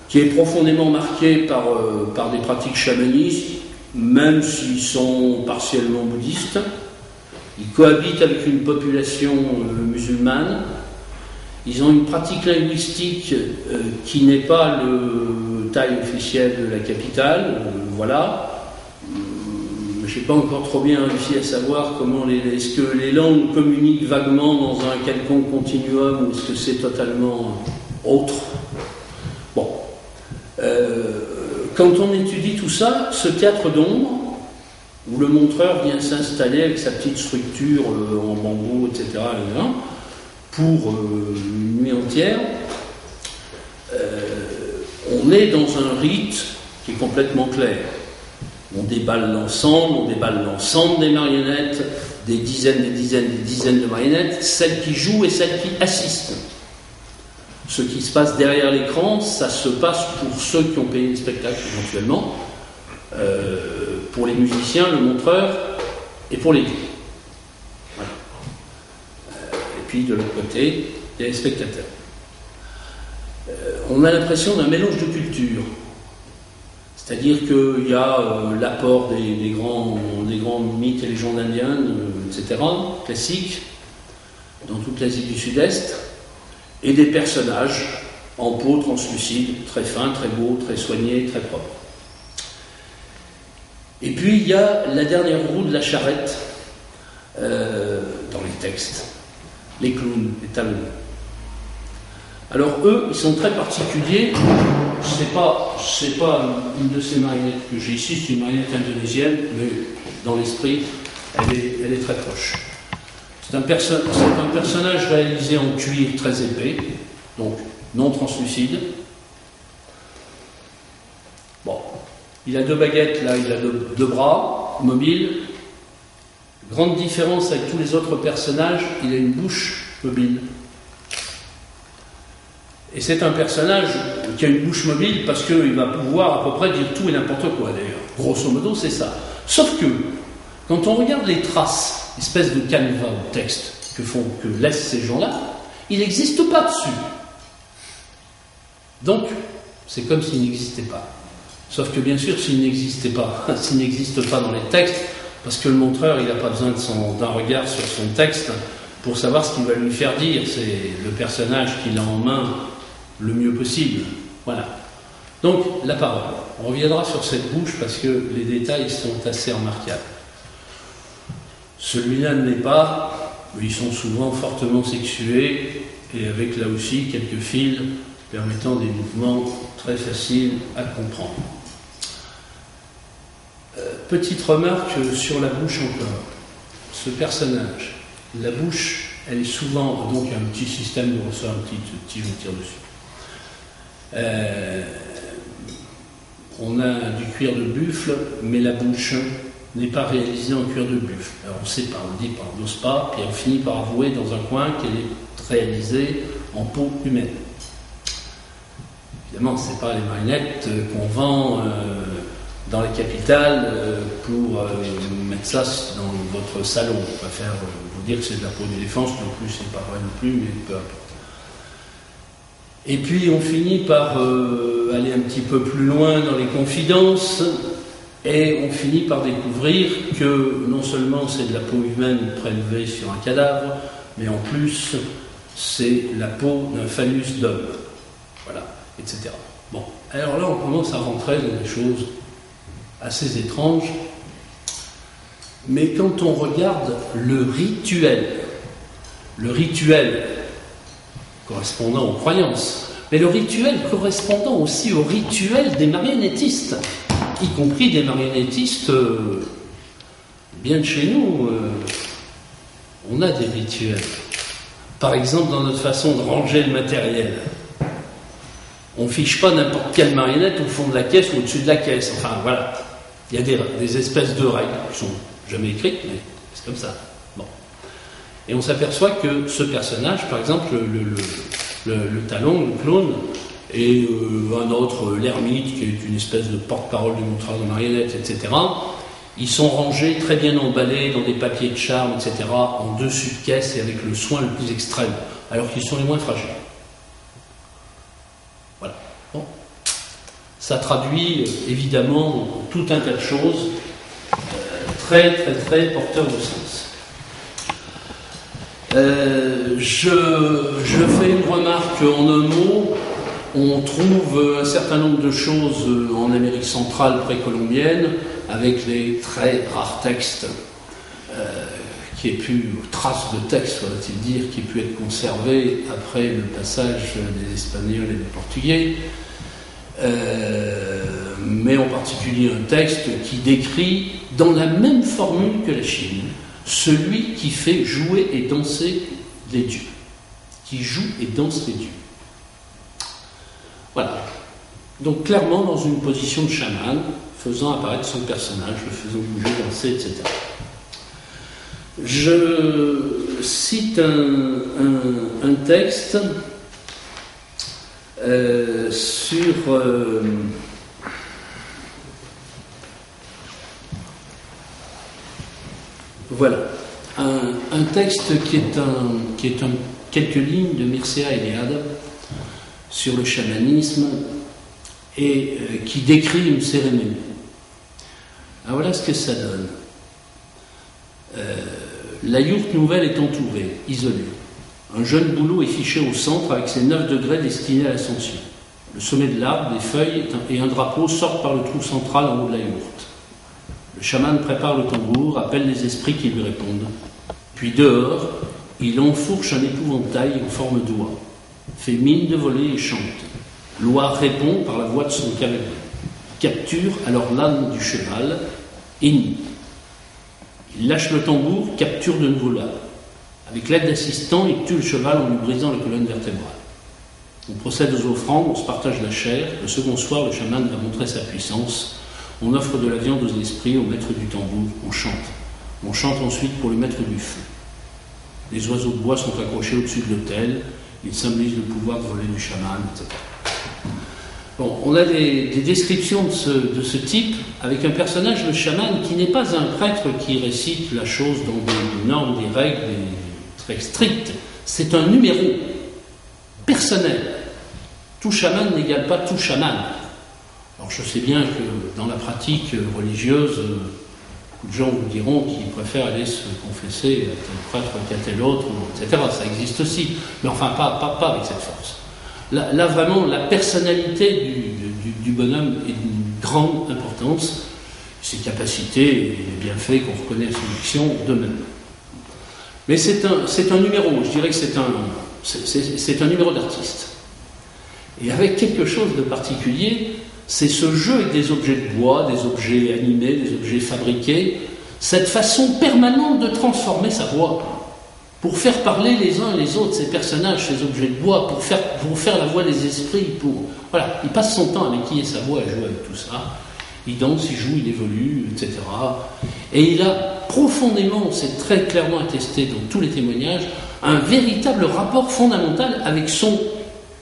qui est profondément marquée par des pratiques chamanistes, même s'ils sont partiellement bouddhistes. Ils cohabitent avec une population musulmane. Ils ont une pratique linguistique qui n'est pas le thaï officiel de la capitale, voilà. je n'ai pas encore trop bien réussi à savoir comment est-ce que les langues communiquent vaguement dans un quelconque continuum ou est-ce que c'est totalement autre. Bon. Quand on étudie tout ça, ce théâtre d'ombre, où le montreur vient s'installer avec sa petite structure en bambou, etc., pour une nuit entière, on est dans un rite qui est complètement clair. On déballe l'ensemble des marionnettes, des dizaines de marionnettes, celles qui jouent et celles qui assistent. Ce qui se passe derrière l'écran, ça se passe pour ceux qui ont payé le spectacle éventuellement, pour les musiciens, le montreur, et pour les dieux. Voilà. Et puis de l'autre côté, il y a les spectateurs. On a l'impression d'un mélange de cultures. C'est-à-dire qu'il y a l'apport des grands mythes et légendes indiennes, etc., classiques, dans toute l'Asie du Sud-Est, et des personnages en peau translucide, très fins, très beaux, très soignés, très propres. Et puis il y a la dernière roue de la charrette dans les textes, les clowns, les talons. Alors eux, ils sont très particuliers. C'est pas une de ces marionnettes que j'ai ici, c'est une marionnette indonésienne, mais dans l'esprit, elle est très proche. C'est un personnage réalisé en cuir très épais, donc non translucide. Bon, il a 2 baguettes, là, il a 2 bras mobiles. Grande différence avec tous les autres personnages, il a une bouche mobile. Et c'est un personnage qui a une bouche mobile parce qu'il va pouvoir à peu près dire tout et n'importe quoi, d'ailleurs. Grosso modo, c'est ça. Sauf que, quand on regarde les traces, espèce de canevas ou texte que laissent ces gens-là, il n'existe pas dessus. Donc, c'est comme s'il n'existait pas. Sauf que, bien sûr, s'il n'existe pas dans les textes, parce que le montreur, il n'a pas besoin d'un regard sur son texte pour savoir ce qu'il va lui faire dire. C'est le personnage qu'il a en main le mieux possible. Voilà. Donc, la parole. On reviendra sur cette bouche parce que les détails sont assez remarquables. Celui-là ne l'est pas, mais ils sont souvent fortement sexués et avec là aussi quelques fils permettant des mouvements très faciles à comprendre. Petite remarque sur la bouche encore. Ce personnage, la bouche, elle est souvent, donc un petit système de ressort, un petit je tire dessus. On a du cuir de buffle, mais la bouche n'est pas réalisée en cuir de buffle. Alors on ne sait pas, on dit pas, on n'ose pas, puis on finit par avouer dans un coin qu'elle est réalisée en peau humaine. Évidemment, ce n'est pas les marionnettes qu'on vend dans les capitales pour mettre ça dans votre salon. On va faire vous dire que c'est de la peau d'éléphant, non plus, c'est pas vrai non plus, mais peu importe. Et puis on finit par aller un petit peu plus loin dans les confidences et on finit par découvrir que non seulement c'est de la peau humaine prélevée sur un cadavre, mais en plus c'est la peau d'un phallus d'homme. Voilà, etc. Bon, alors là on commence à rentrer dans des choses assez étranges, mais quand on regarde le rituel correspondant aux croyances, mais le rituel correspondant aussi au rituel des marionnettistes, y compris des marionnettistes bien de chez nous, on a des rituels. Par exemple, dans notre façon de ranger le matériel. On ne fiche pas n'importe quelle marionnette au fond de la caisse ou au-dessus de la caisse. Enfin, voilà. Il y a des espèces de règles qui ne sont jamais écrites, mais c'est comme ça. Bon. Et on s'aperçoit que ce personnage, par exemple, le talon, le clown, et un autre, l'ermite, qui est une espèce de porte-parole du montreur de marionnettes, etc., ils sont rangés, très bien emballés, dans des papiers de charme, etc., en dessus de caisse et avec le soin le plus extrême, alors qu'ils sont les moins fragiles. Voilà. Bon. Ça traduit, évidemment, tout un tas de choses très, très, très porteurs de sens. Je fais une remarque en un mot. On trouve un certain nombre de choses en Amérique centrale précolombienne, avec les très rares textes traces de textes, faudrait-il dire, qui aient pu être conservés après le passage des Espagnols et des Portugais, mais en particulier un texte qui décrit, dans la même formule que la Chine, celui qui fait jouer et danser les dieux, qui joue et danse les dieux. Voilà. Donc clairement dans une position de chaman, faisant apparaître son personnage, le faisant bouger, danser, etc. Je cite un texte sur voilà un texte qui est quelques lignes de Mircea Eliade sur le chamanisme et qui décrit une cérémonie. Alors voilà ce que ça donne. La yourte nouvelle est entourée, isolée. Un jeune bouleau est fiché au centre avec ses 9 degrés destinés à l'ascension. Le sommet de l'arbre, des feuilles et un drapeau sortent par le trou central en haut de la yourte. Le chaman prépare le tambour, appelle les esprits qui lui répondent. Puis dehors, il enfourche un épouvantail en forme d'oie, fait mine de voler et chante. L'oie répond par la voix de son cavalier, capture alors l'âne du cheval, hennit. Il lâche le tambour, capture de nouveau l'âne. Avec l'aide d'assistants, il tue le cheval en lui brisant la colonne vertébrale. On procède aux offrandes, on se partage la chair. Le second soir, le chaman va montrer sa puissance. On offre de la viande aux esprits, au maître du tambour, on chante. On chante ensuite pour le maître du feu. Les oiseaux de bois sont accrochés au-dessus de l'autel. Ils symbolisent le pouvoir de voler du chaman, etc. Bon, on a des descriptions de ce type avec un personnage, le chaman, qui n'est pas un prêtre qui récite la chose dans des normes, des règles très strictes. C'est un numéro personnel. Tout chaman n'égale pas tout chaman. Alors je sais bien que dans la pratique religieuse, beaucoup de gens vous diront qu'ils préfèrent aller se confesser à tel prêtre qu'à tel autre, etc. Ça existe aussi, mais enfin pas avec cette force. Là, vraiment, la personnalité du bonhomme est d'une grande importance, ses capacités et les bienfaits qu'on reconnaît à son action de même. Mais c'est un numéro, je dirais que c'est un numéro d'artiste. Et avec quelque chose de particulier, c'est ce jeu avec des objets de bois, des objets animés, des objets fabriqués, cette façon permanente de transformer sa voix, pour faire parler les uns et les autres, ces personnages, ces objets de bois, pour faire la voix des esprits, voilà, il passe son temps à maquiller sa voix, à jouer avec tout ça. Il danse, il joue, il évolue, etc. Et il a profondément, c'est très clairement attesté dans tous les témoignages, un véritable rapport fondamental avec son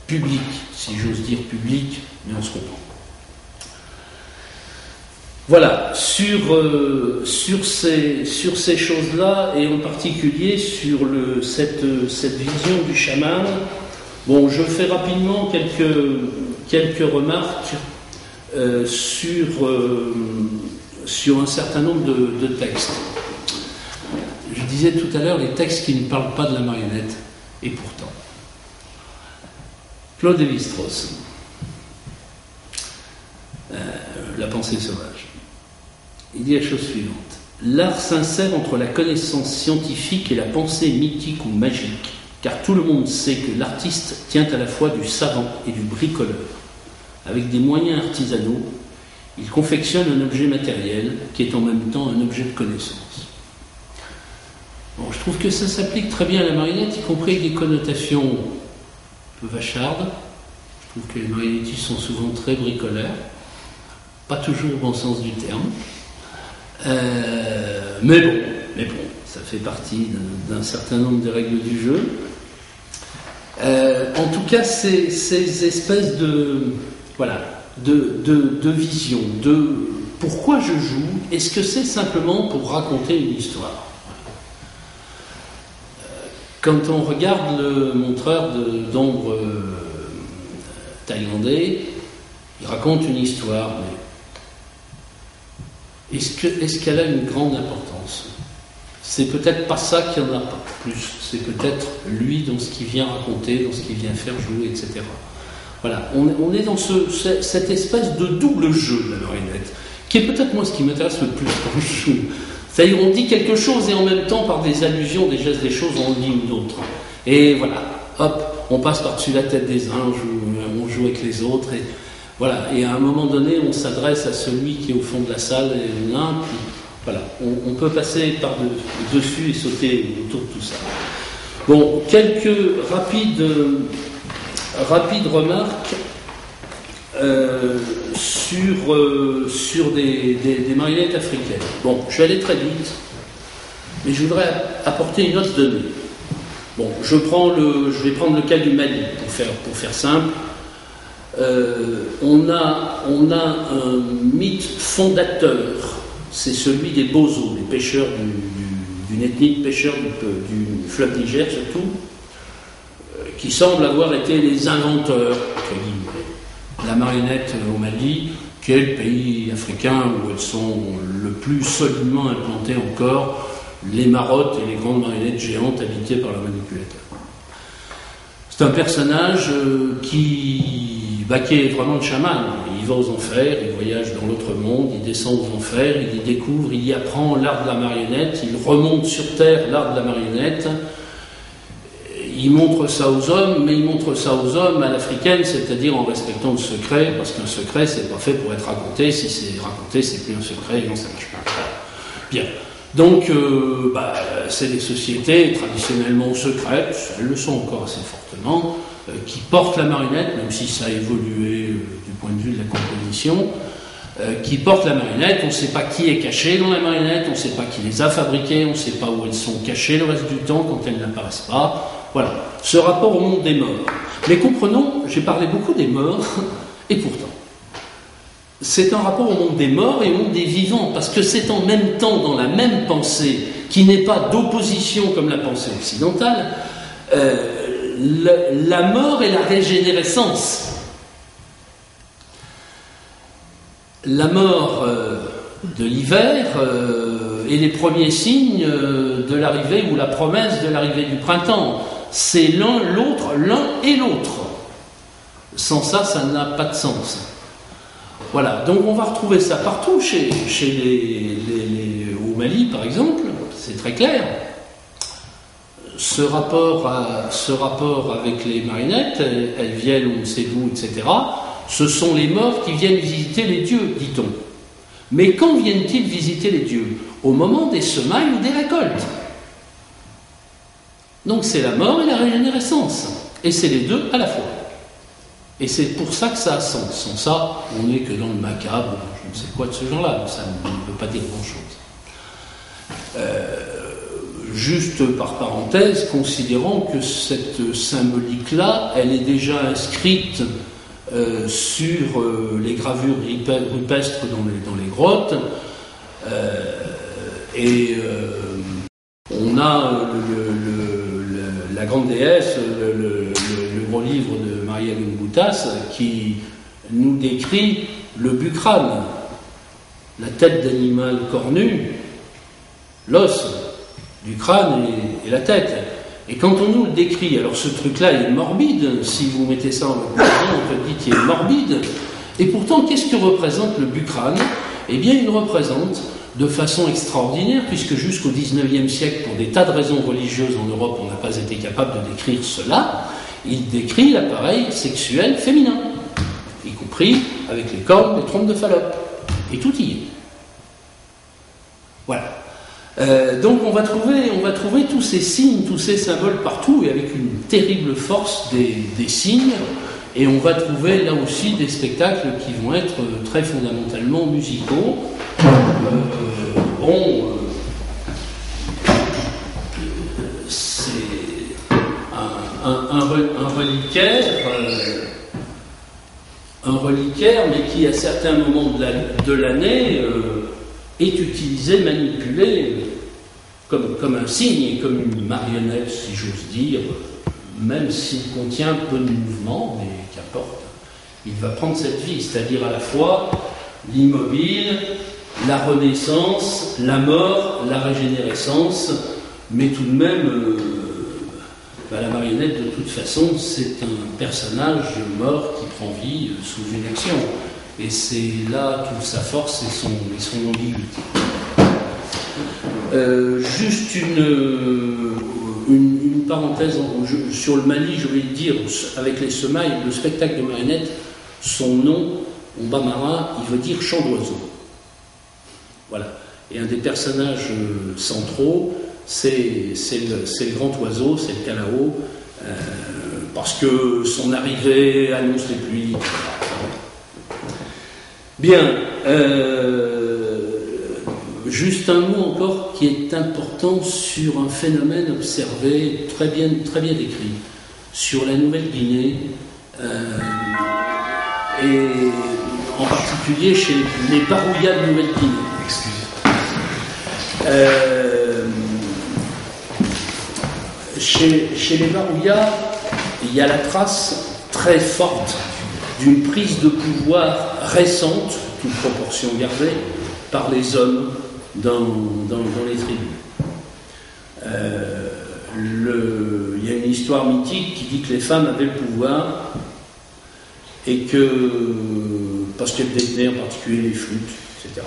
public, si j'ose dire public, mais on se comprend. Voilà, sur ces choses-là, et en particulier sur cette vision du chaman, bon, je fais rapidement quelques remarques sur un certain nombre de textes. Je disais tout à l'heure les textes qui ne parlent pas de la marionnette, et pourtant. Claude Lévi-Strauss, La pensée sauvage. Il dit la chose suivante. L'art s'insère entre la connaissance scientifique et la pensée mythique ou magique, car tout le monde sait que l'artiste tient à la fois du savant et du bricoleur. Avec des moyens artisanaux, il confectionne un objet matériel qui est en même temps un objet de connaissance. Bon, je trouve que ça s'applique très bien à la marionnette, y compris avec des connotations un peu vachardes. Je trouve que les marionnettistes sont souvent très bricoleurs, pas toujours au bon sens du terme. Mais bon, ça fait partie d'un certain nombre de règles du jeu. En tout cas, ces espèces de vision, de pourquoi je joue, est-ce que c'est simplement pour raconter une histoire? Quand on regarde le montreur d'ombre thaïlandais, il raconte une histoire, mais est-ce qu'elle a une grande importance? C'est peut-être pas ça qu'il n'y en a pas plus. C'est peut-être lui dans ce qu'il vient raconter, dans ce qu'il vient faire jouer, etc. Voilà, on est dans cette espèce de double jeu de la marionnette, qui est peut-être moi ce qui m'intéresse le plus quand je joue. C'est-à-dire on dit quelque chose et en même temps par des allusions, des gestes, des choses, on dit une autre. Et voilà, hop, on passe par-dessus la tête des uns, on joue avec les autres, et voilà. Et à un moment donné, on s'adresse à celui qui est au fond de la salle, et là, puis voilà, on peut passer par-dessus et sauter autour de tout ça. Bon, quelques rapides remarques sur des marionnettes africaines. Bon, je vais aller très vite, mais je voudrais apporter une autre donnée. Bon, je vais prendre le cas du Mali, pour faire simple. On a un mythe fondateur, c'est celui des Bozo, les pêcheurs d'une ethnie de pêcheurs du fleuve Niger surtout, qui semblent avoir été les inventeurs, entre guillemets. La marionnette au Mali, qui est le pays africain où elles sont le plus solidement implantées encore, les marottes et les grandes marionnettes géantes habitées par leurs manipulateurs. C'est un personnage qui est vraiment le chaman. Il va aux enfers, il voyage dans l'autre monde, il descend aux enfers, il y découvre, il y apprend l'art de la marionnette, il remonte sur Terre l'art de la marionnette. Il montre ça aux hommes, mais il montre ça aux hommes à l'africaine, c'est-à-dire en respectant le secret, parce qu'un secret, c'est pas fait pour être raconté. Si c'est raconté, c'est plus un secret, non, ça marche pas. Bien. Donc, c'est des sociétés traditionnellement secrètes, elles le sont encore assez fortement, qui portent la marionnette, même si ça a évolué du point de vue de la composition, qui portent la marionnette. On ne sait pas qui est caché dans la marionnette, on ne sait pas qui les a fabriquées, on ne sait pas où elles sont cachées le reste du temps quand elles n'apparaissent pas. Voilà, ce rapport au monde des morts. Mais comprenons, j'ai parlé beaucoup des morts, et pourtant, c'est un rapport au monde des morts et au monde des vivants, parce que c'est en même temps dans la même pensée, qui n'est pas d'opposition comme la pensée occidentale, la mort et la régénérescence. La mort de l'hiver est les premiers signes de l'arrivée ou la promesse de l'arrivée du printemps. C'est l'un et l'autre. Sans ça, ça n'a pas de sens. Voilà, donc on va retrouver ça partout, au Mali par exemple, c'est très clair. Ce rapport avec les marionnettes, elles viennent on ne sait d'où, etc. Ce sont les morts qui viennent visiter les dieux, dit-on. Mais quand viennent-ils visiter les dieux? Au moment des semailles ou des récoltes. Donc c'est la mort et la régénérescence. Et c'est les deux à la fois. Et c'est pour ça que ça a sens. Sans ça, on n'est que dans le macabre, je ne sais quoi de ce genre-là, ça ne veut pas dire grand-chose. Juste par parenthèse, considérons que cette symbolique-là, elle est déjà inscrite sur les gravures rupestres dans les grottes, on a la grande déesse, le gros livre de Maria Gungoutas, qui nous décrit le bucrane, la tête d'animal cornu, l'os du crâne et la tête. Et quand on nous le décrit, alors ce truc-là est morbide, si vous mettez ça en opposition, on te dit qu'il est morbide, et pourtant qu'est-ce que représente le bucrane? Eh bien il représente de façon extraordinaire, puisque jusqu'au XIXe siècle, pour des tas de raisons religieuses en Europe, on n'a pas été capable de décrire cela, il décrit l'appareil sexuel féminin, y compris avec les cornes, les trompes de Fallope, et tout y est. Voilà. Donc on va trouver tous ces signes, tous ces symboles partout, et avec une terrible force des signes, et on va trouver là aussi des spectacles qui vont être très fondamentalement musicaux. C'est un reliquaire, mais qui à certains moments de l'année est utilisé, manipulé comme un signe, comme une marionnette, si j'ose dire, même s'il contient peu de mouvement, mais qu'importe. Il va prendre cette vie, c'est-à-dire à la fois l'immobile, la renaissance, la mort, la régénérescence, mais tout de même, la marionnette, de toute façon, c'est un personnage mort qui prend vie sous une action. Et c'est là toute sa force et son ambiguïté. Juste une parenthèse sur le Mali, je vais le dire, avec les semailles, le spectacle de marionnettes, son nom, en bambara, il veut dire chant d'oiseau. Voilà. Et un des personnages centraux, c'est le grand oiseau, c'est le Kalao, parce que son arrivée annonce les pluies. Bien. Juste un mot encore qui est important sur un phénomène observé, très bien décrit, sur la Nouvelle-Guinée, et en particulier chez les Barouillas de Nouvelle-Guinée. Chez les Barouillas, il y a la trace très forte d'une prise de pouvoir récente, toute proportion gardée, par les hommes dans les tribus. Il y a une histoire mythique qui dit que les femmes avaient le pouvoir et que, parce qu'elles détenaient en particulier les flûtes, etc.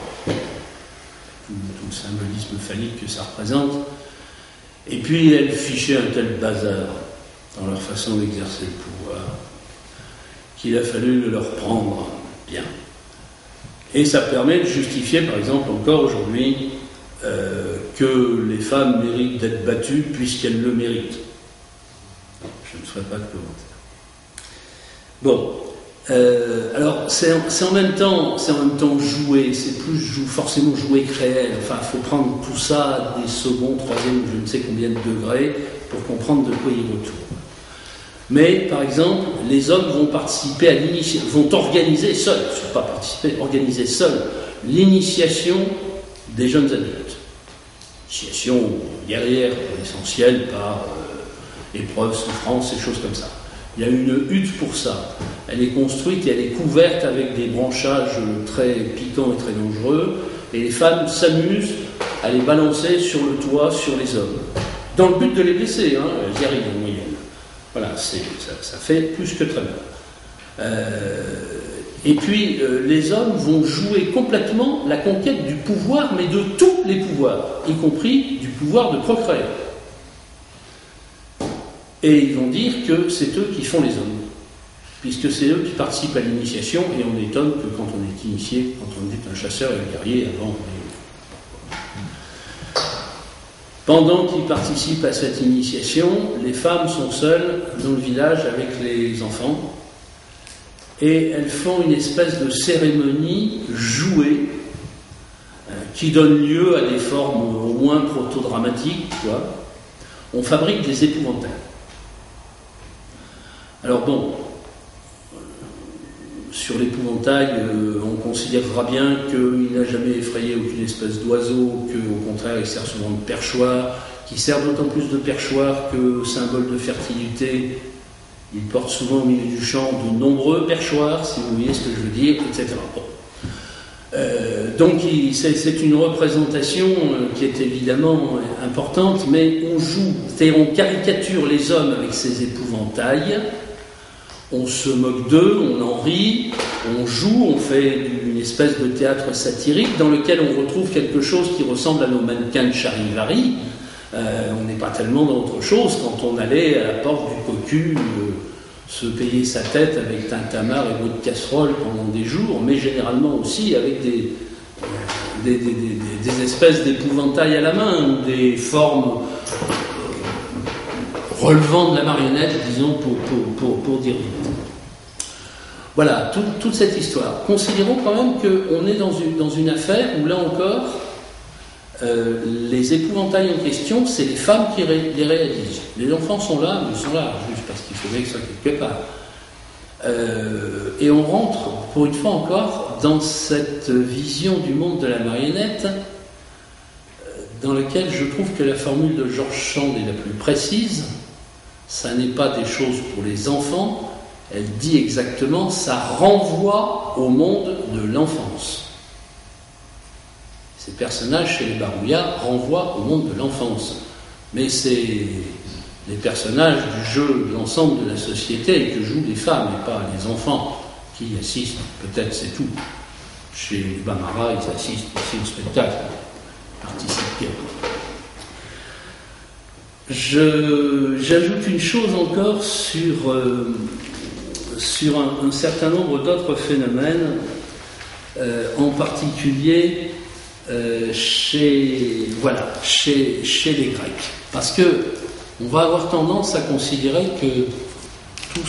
Tout le symbolisme phallique que ça représente. Et puis elles fichaient un tel bazar dans leur façon d'exercer le pouvoir qu'il a fallu le leur prendre bien. Et ça permet de justifier, par exemple, encore aujourd'hui, que les femmes méritent d'être battues puisqu'elles le méritent. Je ne ferai pas de commentaire. Bon, alors c'est en même temps joué, c'est plus forcément joué que réel. Enfin, il faut prendre tout ça des seconds, troisième, je ne sais combien de degrés pour comprendre de quoi il retourne. Mais, par exemple, les hommes vont participer à l'initiation, vont organiser seuls, pas participer, organiser seuls l'initiation des jeunes adultes. Initiation guerrière pour l'essentiel, par épreuves, souffrances, et choses comme ça. Il y a une hutte pour ça. Elle est construite et elle est couverte avec des branchages très piquants et très dangereux, et les femmes s'amusent à les balancer sur le toit, sur les hommes. Dans le but de les blesser, elles y arrivent en moyenne. Voilà, ça fait plus que très mal. Et puis, les hommes vont jouer complètement la conquête du pouvoir, mais de tous les pouvoirs, y compris du pouvoir de procréer. Et ils vont dire que c'est eux qui font les hommes, puisque c'est eux qui participent à l'initiation, et on étonne que quand on est initié, quand on est un chasseur et un guerrier, avant... Pendant qu'ils participent à cette initiation, les femmes sont seules dans le village avec les enfants et elles font une espèce de cérémonie jouée qui donne lieu à des formes au moins proto-dramatiques. On fabrique des épouvantails. Alors bon, sur l'épouvantail, on considérera bien qu'il n'a jamais effrayé aucune espèce d'oiseau, qu'au contraire il sert souvent de perchoir, qui sert d'autant plus de perchoir que symbole de fertilité, il porte souvent au milieu du champ de nombreux perchoirs, si vous voyez ce que je veux dire, etc. Bon. Donc c'est une représentation qui est évidemment importante, mais on joue, c'est-à-dire on caricature les hommes avec ces épouvantails. On se moque d'eux, on en rit, on joue, on fait une espèce de théâtre satirique dans lequel on retrouve quelque chose qui ressemble à nos mannequins de Charivari. On n'est pas tellement dans autre chose quand on allait à la porte du cocu se payer sa tête avec tintamarre et bout de casserole pendant des jours, mais généralement aussi avec des espèces d'épouvantails à la main, ou des formes relevant de la marionnette, disons, pour dire vite. Voilà, toute cette histoire. Considérons quand même qu'on est dans une affaire où, là encore, les épouvantails en question, c'est les femmes qui les réalisent. Les enfants sont là, mais ils sont là juste parce qu'il faudrait que ça quelque part. Et on rentre, pour une fois encore, dans cette vision du monde de la marionnette, dans laquelle je trouve que la formule de George Sand est la plus précise. Ça n'est pas des choses pour les enfants, elle dit exactement, ça renvoie au monde de l'enfance. Ces personnages chez les Barouillas renvoient au monde de l'enfance. Mais c'est les personnages du jeu de l'ensemble de la société que jouent les femmes et pas les enfants qui assistent, peut-être c'est tout. Chez Bamara, ils assistent aussi au spectacle, ils participent bien. J'ajoute une chose encore sur un certain nombre d'autres phénomènes, en particulier chez les Grecs. Parce que on va avoir tendance à considérer que toute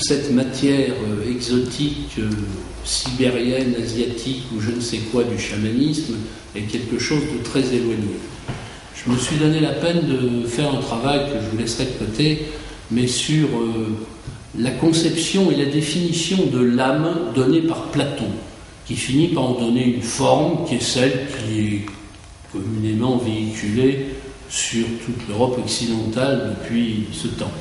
cette matière exotique, sibérienne, asiatique ou je ne sais quoi du chamanisme est quelque chose de très éloigné. Je me suis donné la peine de faire un travail que je vous laisserai de côté, mais sur la conception et la définition de l'âme donnée par Platon, qui finit par en donner une forme qui est celle qui est communément véhiculée sur toute l'Europe occidentale depuis ce temps.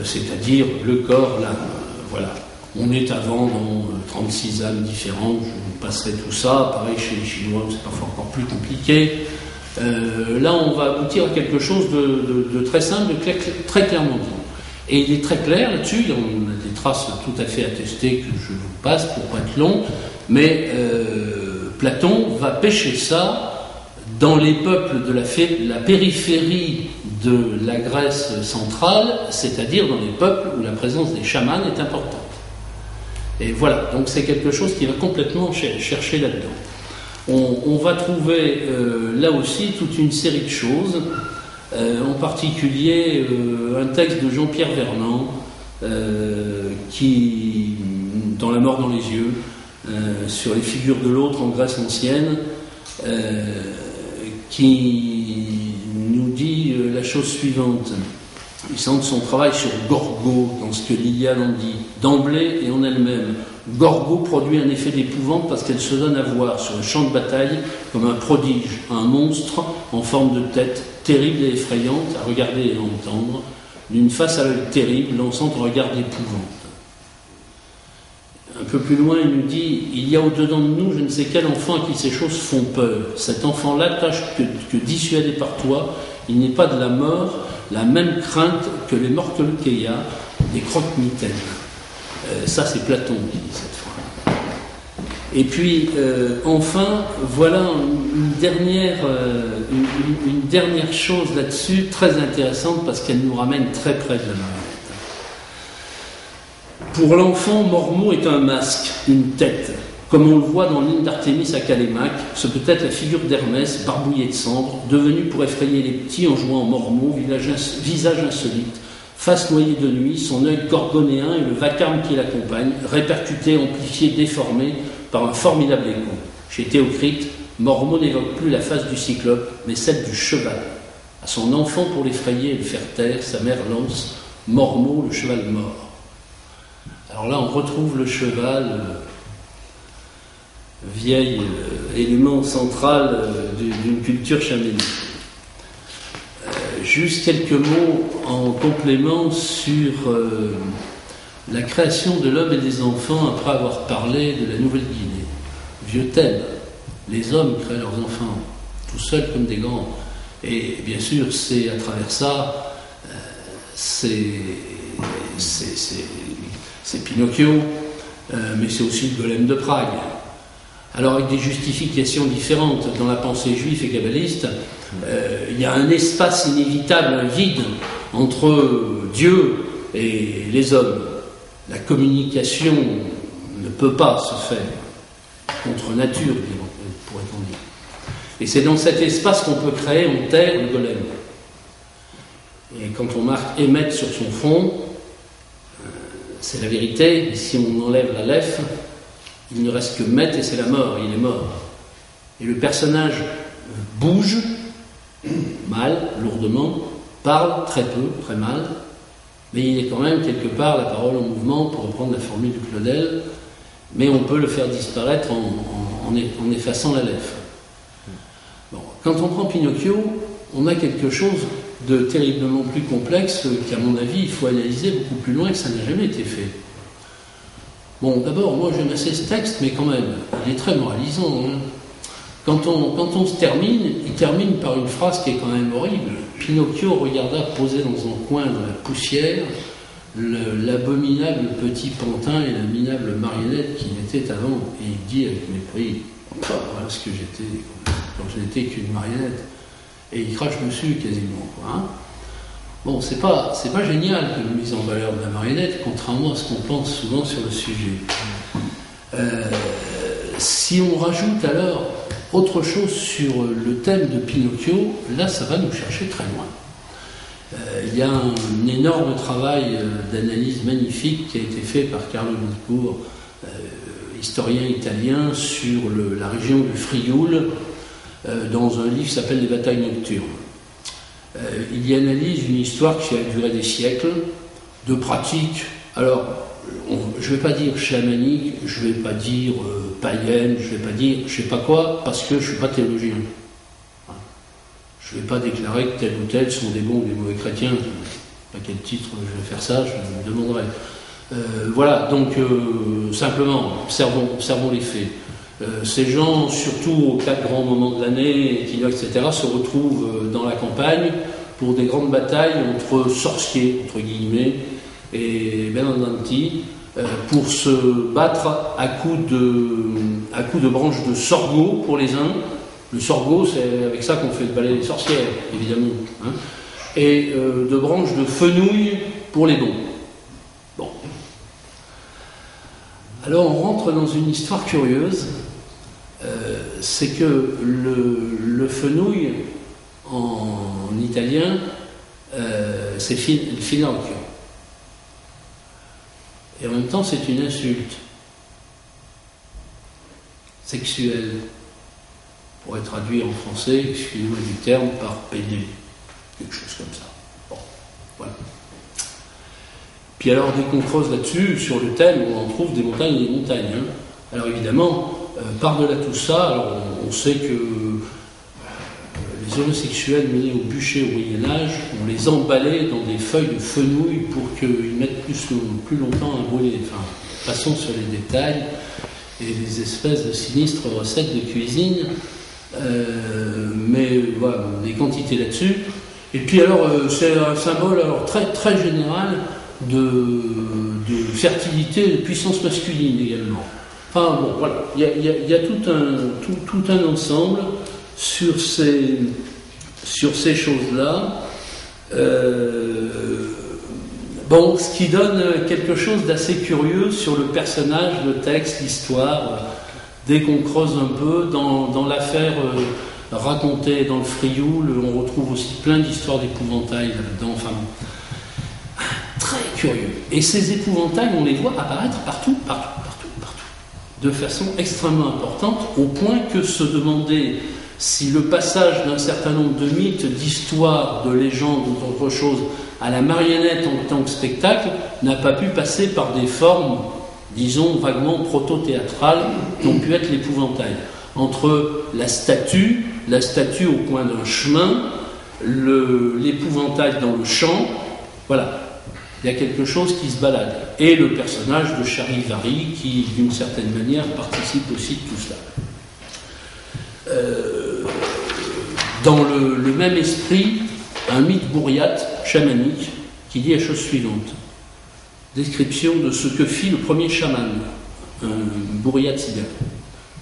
C'est-à-dire le corps, l'âme. Voilà. On est avant dans 36 âmes différentes, je vous passerai tout ça. Pareil chez les Chinois, c'est parfois encore plus compliqué. Là, on va aboutir à quelque chose de très simple, très clairement dit. Et il est très clair là-dessus, on a des traces tout à fait attestées que je vous passe pour pas être long, mais Platon va pêcher ça dans les peuples de la périphérie de la Grèce centrale, c'est-à-dire dans les peuples où la présence des chamans est importante. Et voilà, donc c'est quelque chose qui va complètement chercher là-dedans. On va trouver là aussi toute une série de choses, en particulier un texte de Jean-Pierre Vernant qui, dans La mort dans les yeux, sur les figures de l'autre en Grèce ancienne, qui nous dit la chose suivante. Il centre son travail sur Gorgo, dans ce que l'Iliade en dit, d'emblée et en elle-même. Gorgo produit un effet d'épouvante parce qu'elle se donne à voir sur le champ de bataille comme un prodige, un monstre en forme de tête, terrible et effrayante à regarder et à entendre, d'une face à l'œil terrible, lançant un regard d'épouvante. Un peu plus loin, il nous dit « Il y a au-dedans de nous je ne sais quel enfant à qui ces choses font peur. Cet enfant-là tâche que dissuadé par toi, il n'est pas de la mort, la même crainte que les mortolkeia, des croque-mitaines. » Ça, c'est Platon qui dit cette fois. Et puis, enfin, voilà une dernière chose là-dessus, très intéressante, parce qu'elle nous ramène très près de la marionnette. Pour l'enfant, Mormon est un masque, une tête. Comme on le voit dans l'hymne d'Artémis à Calémaque, ce peut être la figure d'Hermès, barbouillée de cendres, devenue pour effrayer les petits en jouant en Mormon, visage insolite, face noyée de nuit, son œil gorgonéen et le vacarme qui l'accompagne, répercuté, amplifié, déformé par un formidable écho. Chez Théocrite, Mormon n'évoque plus la face du cyclope, mais celle du cheval. À son enfant pour l'effrayer et le faire taire, sa mère lance Mormon, le cheval mort. Alors là, on retrouve le cheval, vieil élément central d'une culture chamanique. Juste quelques mots en complément sur la création de l'homme et des enfants après avoir parlé de la Nouvelle-Guinée. Vieux thème, les hommes créent leurs enfants, tout seuls comme des grands. Et bien sûr, c'est à travers ça, c'est Pinocchio, mais c'est aussi le golem de Prague. Alors avec des justifications différentes dans la pensée juive et kabbaliste, il y a un espace inévitable, un vide entre Dieu et les hommes. La communication ne peut pas se faire contre nature, pourrait-on dire. Et c'est dans cet espace qu'on peut créer en terre le golem. Et quand on marque émettre sur son front, c'est la vérité. Et si on enlève la lèvre, il ne reste que Met et c'est la mort, il est mort. Et le personnage bouge, mal, lourdement, parle très peu, très mal, mais il est quand même quelque part la parole en mouvement, pour reprendre la formule de Claudel, mais on peut le faire disparaître en effaçant la lèvre. Bon, quand on prend Pinocchio, on a quelque chose de terriblement plus complexe qu'à mon avis, il faut analyser beaucoup plus loin que ça n'a jamais été fait. Bon, d'abord, moi j'aime assez ce texte, mais quand même, il est très moralisant. Hein. Quand on se termine, il termine par une phrase qui est quand même horrible. Pinocchio regarda posé dans un coin de la poussière l'abominable petit pantin et la minable marionnette qu'il était avant. Et il dit avec mépris, voilà ce que j'étais quand je n'étais qu'une marionnette. Et il crache dessus quasiment, quoi, hein. Bon, c'est pas génial comme mise en valeur de la marionnette, contrairement à ce qu'on pense souvent sur le sujet. Si on rajoute alors autre chose sur le thème de Pinocchio, là ça va nous chercher très loin. Il y a un énorme travail d'analyse magnifique qui a été fait par Carlo Moncourt, historien italien, sur la région du Frioul, dans un livre qui s'appelle Les batailles nocturnes. Il y analyse une histoire qui a duré des siècles, de pratiques, alors je ne vais pas dire chamanique, je ne vais pas dire païenne, je ne vais pas dire je ne sais pas quoi, parce que je ne suis pas théologien. Je ne vais pas déclarer que tel ou tel sont des bons ou des mauvais chrétiens. Je ne sais pas quel titre je vais faire ça, je me demanderai. Voilà, donc simplement, observons les faits. Ces gens, surtout aux 4 grands moments de l'année, etc., se retrouvent dans la campagne pour des grandes batailles entre sorciers, entre guillemets, et Bernardanti, pour se battre à coups de branches de sorgho pour les uns. Le sorgho, c'est avec ça qu'on fait le balai des sorcières, évidemment, hein, et de branches de fenouil pour les bons. Bon. Alors on rentre dans une histoire curieuse, c'est que le fenouil en italien, c'est il finocchio. Et en même temps, c'est une insulte sexuelle. On pourrait traduire en français, excusez-moi du terme, par pédé, quelque chose comme ça. Bon, voilà. Puis alors, dès qu'on creuse là-dessus, sur le thème, on trouve des montagnes et des montagnes. Hein. Alors évidemment, par-delà tout ça, alors on sait que les homosexuels menés au bûcher au Moyen-Âge, on les emballait dans des feuilles de fenouil pour qu'ils mettent plus longtemps à brûler. Enfin, passons sur les détails et les espèces de sinistres recettes de cuisine. Mais voilà, des quantités là-dessus. Et puis alors, c'est un symbole alors, très, très général de fertilité et de puissance masculine également. Enfin bon, voilà, il y a tout un ensemble sur ces choses-là. Bon, ce qui donne quelque chose d'assez curieux sur le personnage, le texte, l'histoire. Dès qu'on creuse un peu dans l'affaire racontée dans le Frioul, on retrouve aussi plein d'histoires d'épouvantails là-dedans. Enfin, très curieux. Et ces épouvantails, on les voit apparaître partout, de façon extrêmement importante, au point que se demander si le passage d'un certain nombre de mythes, d'histoires, de légendes ou d'autres choses à la marionnette en tant que spectacle n'a pas pu passer par des formes, disons, vaguement proto-théâtrales qui ont pu être l'épouvantail. Entre la statue au coin d'un chemin, l'épouvantail dans le champ, voilà. Il y a quelque chose qui se balade. Et le personnage de Charivari qui, d'une certaine manière, participe aussi de tout cela. Dans le même esprit, un mythe bourriate, chamanique, qui dit la chose suivante. Description de ce que fit le premier chaman, un bourriate cigane.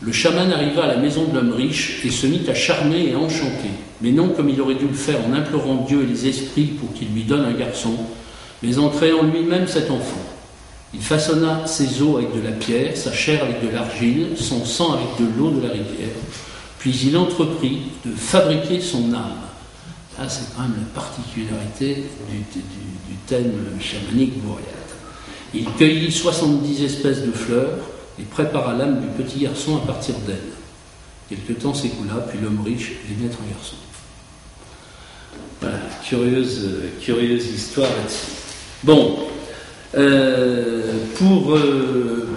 Le chaman arriva à la maison de l'homme riche et se mit à charmer et à enchanter, mais non comme il aurait dû le faire en implorant Dieu et les esprits pour qu'il lui donne un garçon, mais en créant lui-même cet enfant. Il façonna ses os avec de la pierre, sa chair avec de l'argile, son sang avec de l'eau de la rivière, puis il entreprit de fabriquer son âme. Ça, c'est quand même la particularité du thème chamanique bourriate. Il cueillit 70 espèces de fleurs et prépara l'âme du petit garçon à partir d'elle. Quelque temps s'écoula, puis l'homme riche vit naître un garçon. Voilà, curieuse histoire là-dessus. Bon,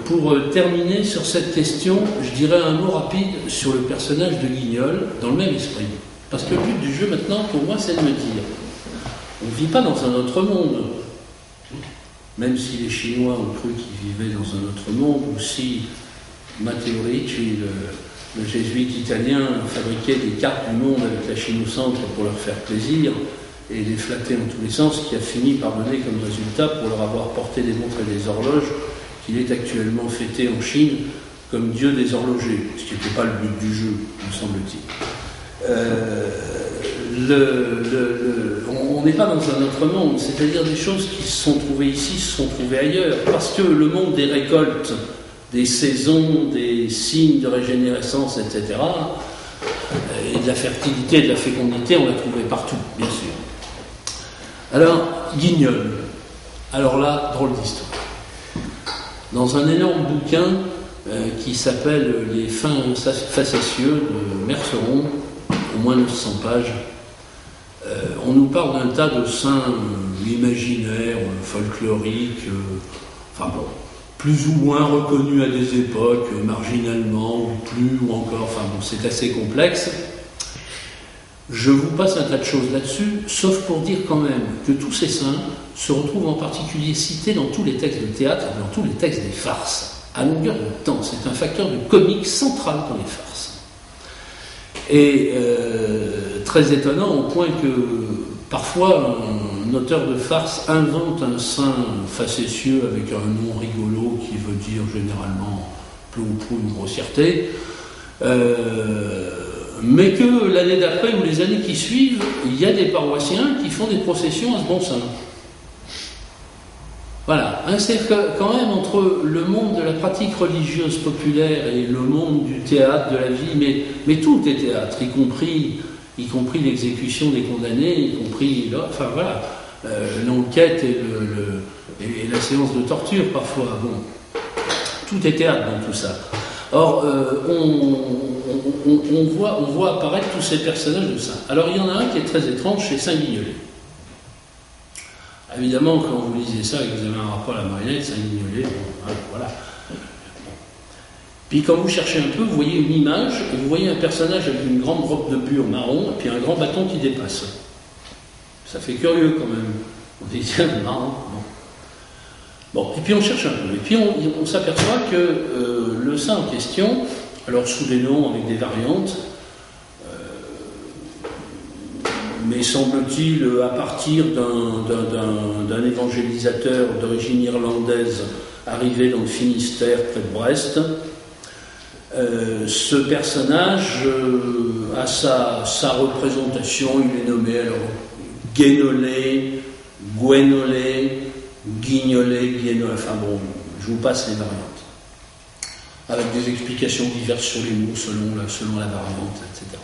pour terminer sur cette question, je dirais un mot rapide sur le personnage de Guignol, dans le même esprit. Parce que le but du jeu maintenant, pour moi, c'est de me dire, on ne vit pas dans un autre monde. Même si les Chinois ont cru qu'ils vivaient dans un autre monde, ou si Matteo Ricci, le jésuite italien, fabriquait des cartes du monde avec la Chine au centre pour leur faire plaisir, et les flatter en tous les sens, qui a fini par donner comme résultat, pour leur avoir porté des montres et des horloges, qu'il est actuellement fêté en Chine comme dieu des horlogers, ce qui n'était pas le but du jeu, me semble-t-il. On n'est pas dans un autre monde, c'est-à-dire des choses qui se sont trouvées ici se sont trouvées ailleurs, parce que le monde des récoltes, des saisons, des signes de régénérescence, etc., et de la fertilité et de la fécondité, on l'a trouvé partout, bien sûr. Alors, Guignol. Alors là, drôle d'histoire. Dans un énorme bouquin qui s'appelle Les fins facétieux de Merceron, au moins 900 pages, on nous parle d'un tas de saints imaginaires, folkloriques, enfin bon, plus ou moins reconnus à des époques, marginalement, ou plus, ou encore, enfin bon, c'est assez complexe. Je vous passe un tas de choses là-dessus, sauf pour dire quand même que tous ces saints se retrouvent en particulier cités dans tous les textes de théâtre, dans tous les textes des farces, à longueur de temps. C'est un facteur de comique central dans les farces. Et très étonnant au point que parfois un auteur de farce invente un saint facétieux avec un nom rigolo qui veut dire généralement peu ou prou une grossièreté, mais que l'année d'après ou les années qui suivent, il y a des paroissiens qui font des processions à ce bon saint. Voilà, c'est que quand même entre le monde de la pratique religieuse populaire et le monde du théâtre, de la vie, mais tout est théâtre, y compris l'exécution des condamnés, y compris, enfin voilà, l'enquête et la séance de torture parfois. Bon, tout est théâtre dans tout ça. Or, on voit apparaître tous ces personnages de saints. Alors, il y en a un qui est très étrange, c'est Saint Guignolet. Évidemment, quand vous lisez ça et que vous avez un rapport à la marionnette, Saint Guignolet, bon, voilà. Puis quand vous cherchez un peu, vous voyez une image, et vous voyez un personnage avec une grande robe de bure marron, et puis un grand bâton qui dépasse. Ça fait curieux quand même. On dit, tiens, marrant. Bon, et puis on cherche un peu. Et puis on s'aperçoit que le saint en question, alors sous des noms avec des variantes, mais semble-t-il à partir d'un évangélisateur d'origine irlandaise arrivé dans le Finistère près de Brest, ce personnage a sa représentation, il est nommé alors Guénolé, Gwenolé, Guignolet, Guénolé, enfin bon, je vous passe les variantes, avec des explications diverses sur les mots selon la variante, etc.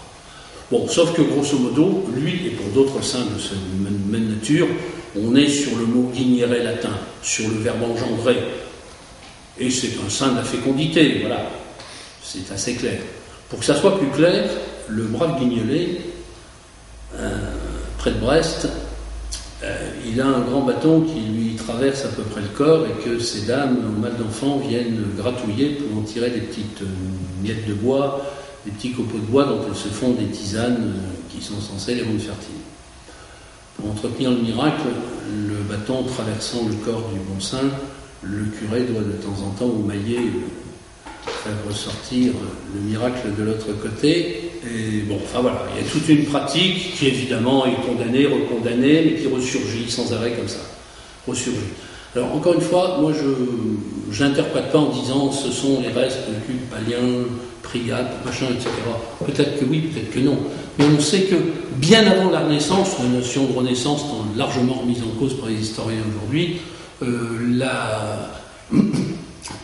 Bon, sauf que grosso modo, lui et pour d'autres saints de cette même nature, on est sur le mot guigneret latin, sur le verbe engendrer. Et c'est un saint de la fécondité, voilà. C'est assez clair. Pour que ça soit plus clair, le brave Guignolet, près de Brest, il a un grand bâton qui lui traverse à peu près le corps et que ces dames, en mal d'enfant, viennent gratouiller pour en tirer des petites miettes de bois, des petits copeaux de bois dont elles se font des tisanes qui sont censées les rendre fertiles. Pour entretenir le miracle, le bâton traversant le corps du bon saint, le curé doit de temps en temps oumailler, faire ressortir le miracle de l'autre côté. Et bon, enfin voilà, il y a toute une pratique qui évidemment est condamnée, recondamnée, mais qui ressurgit sans arrêt comme ça. Ressurgit. Alors encore une fois, moi je n'interprète pas en disant ce sont les restes de culte païen, priape, machin, etc. Peut-être que oui, peut-être que non. Mais on sait que bien avant la Renaissance, la notion de Renaissance étant largement remise en cause par les historiens aujourd'hui,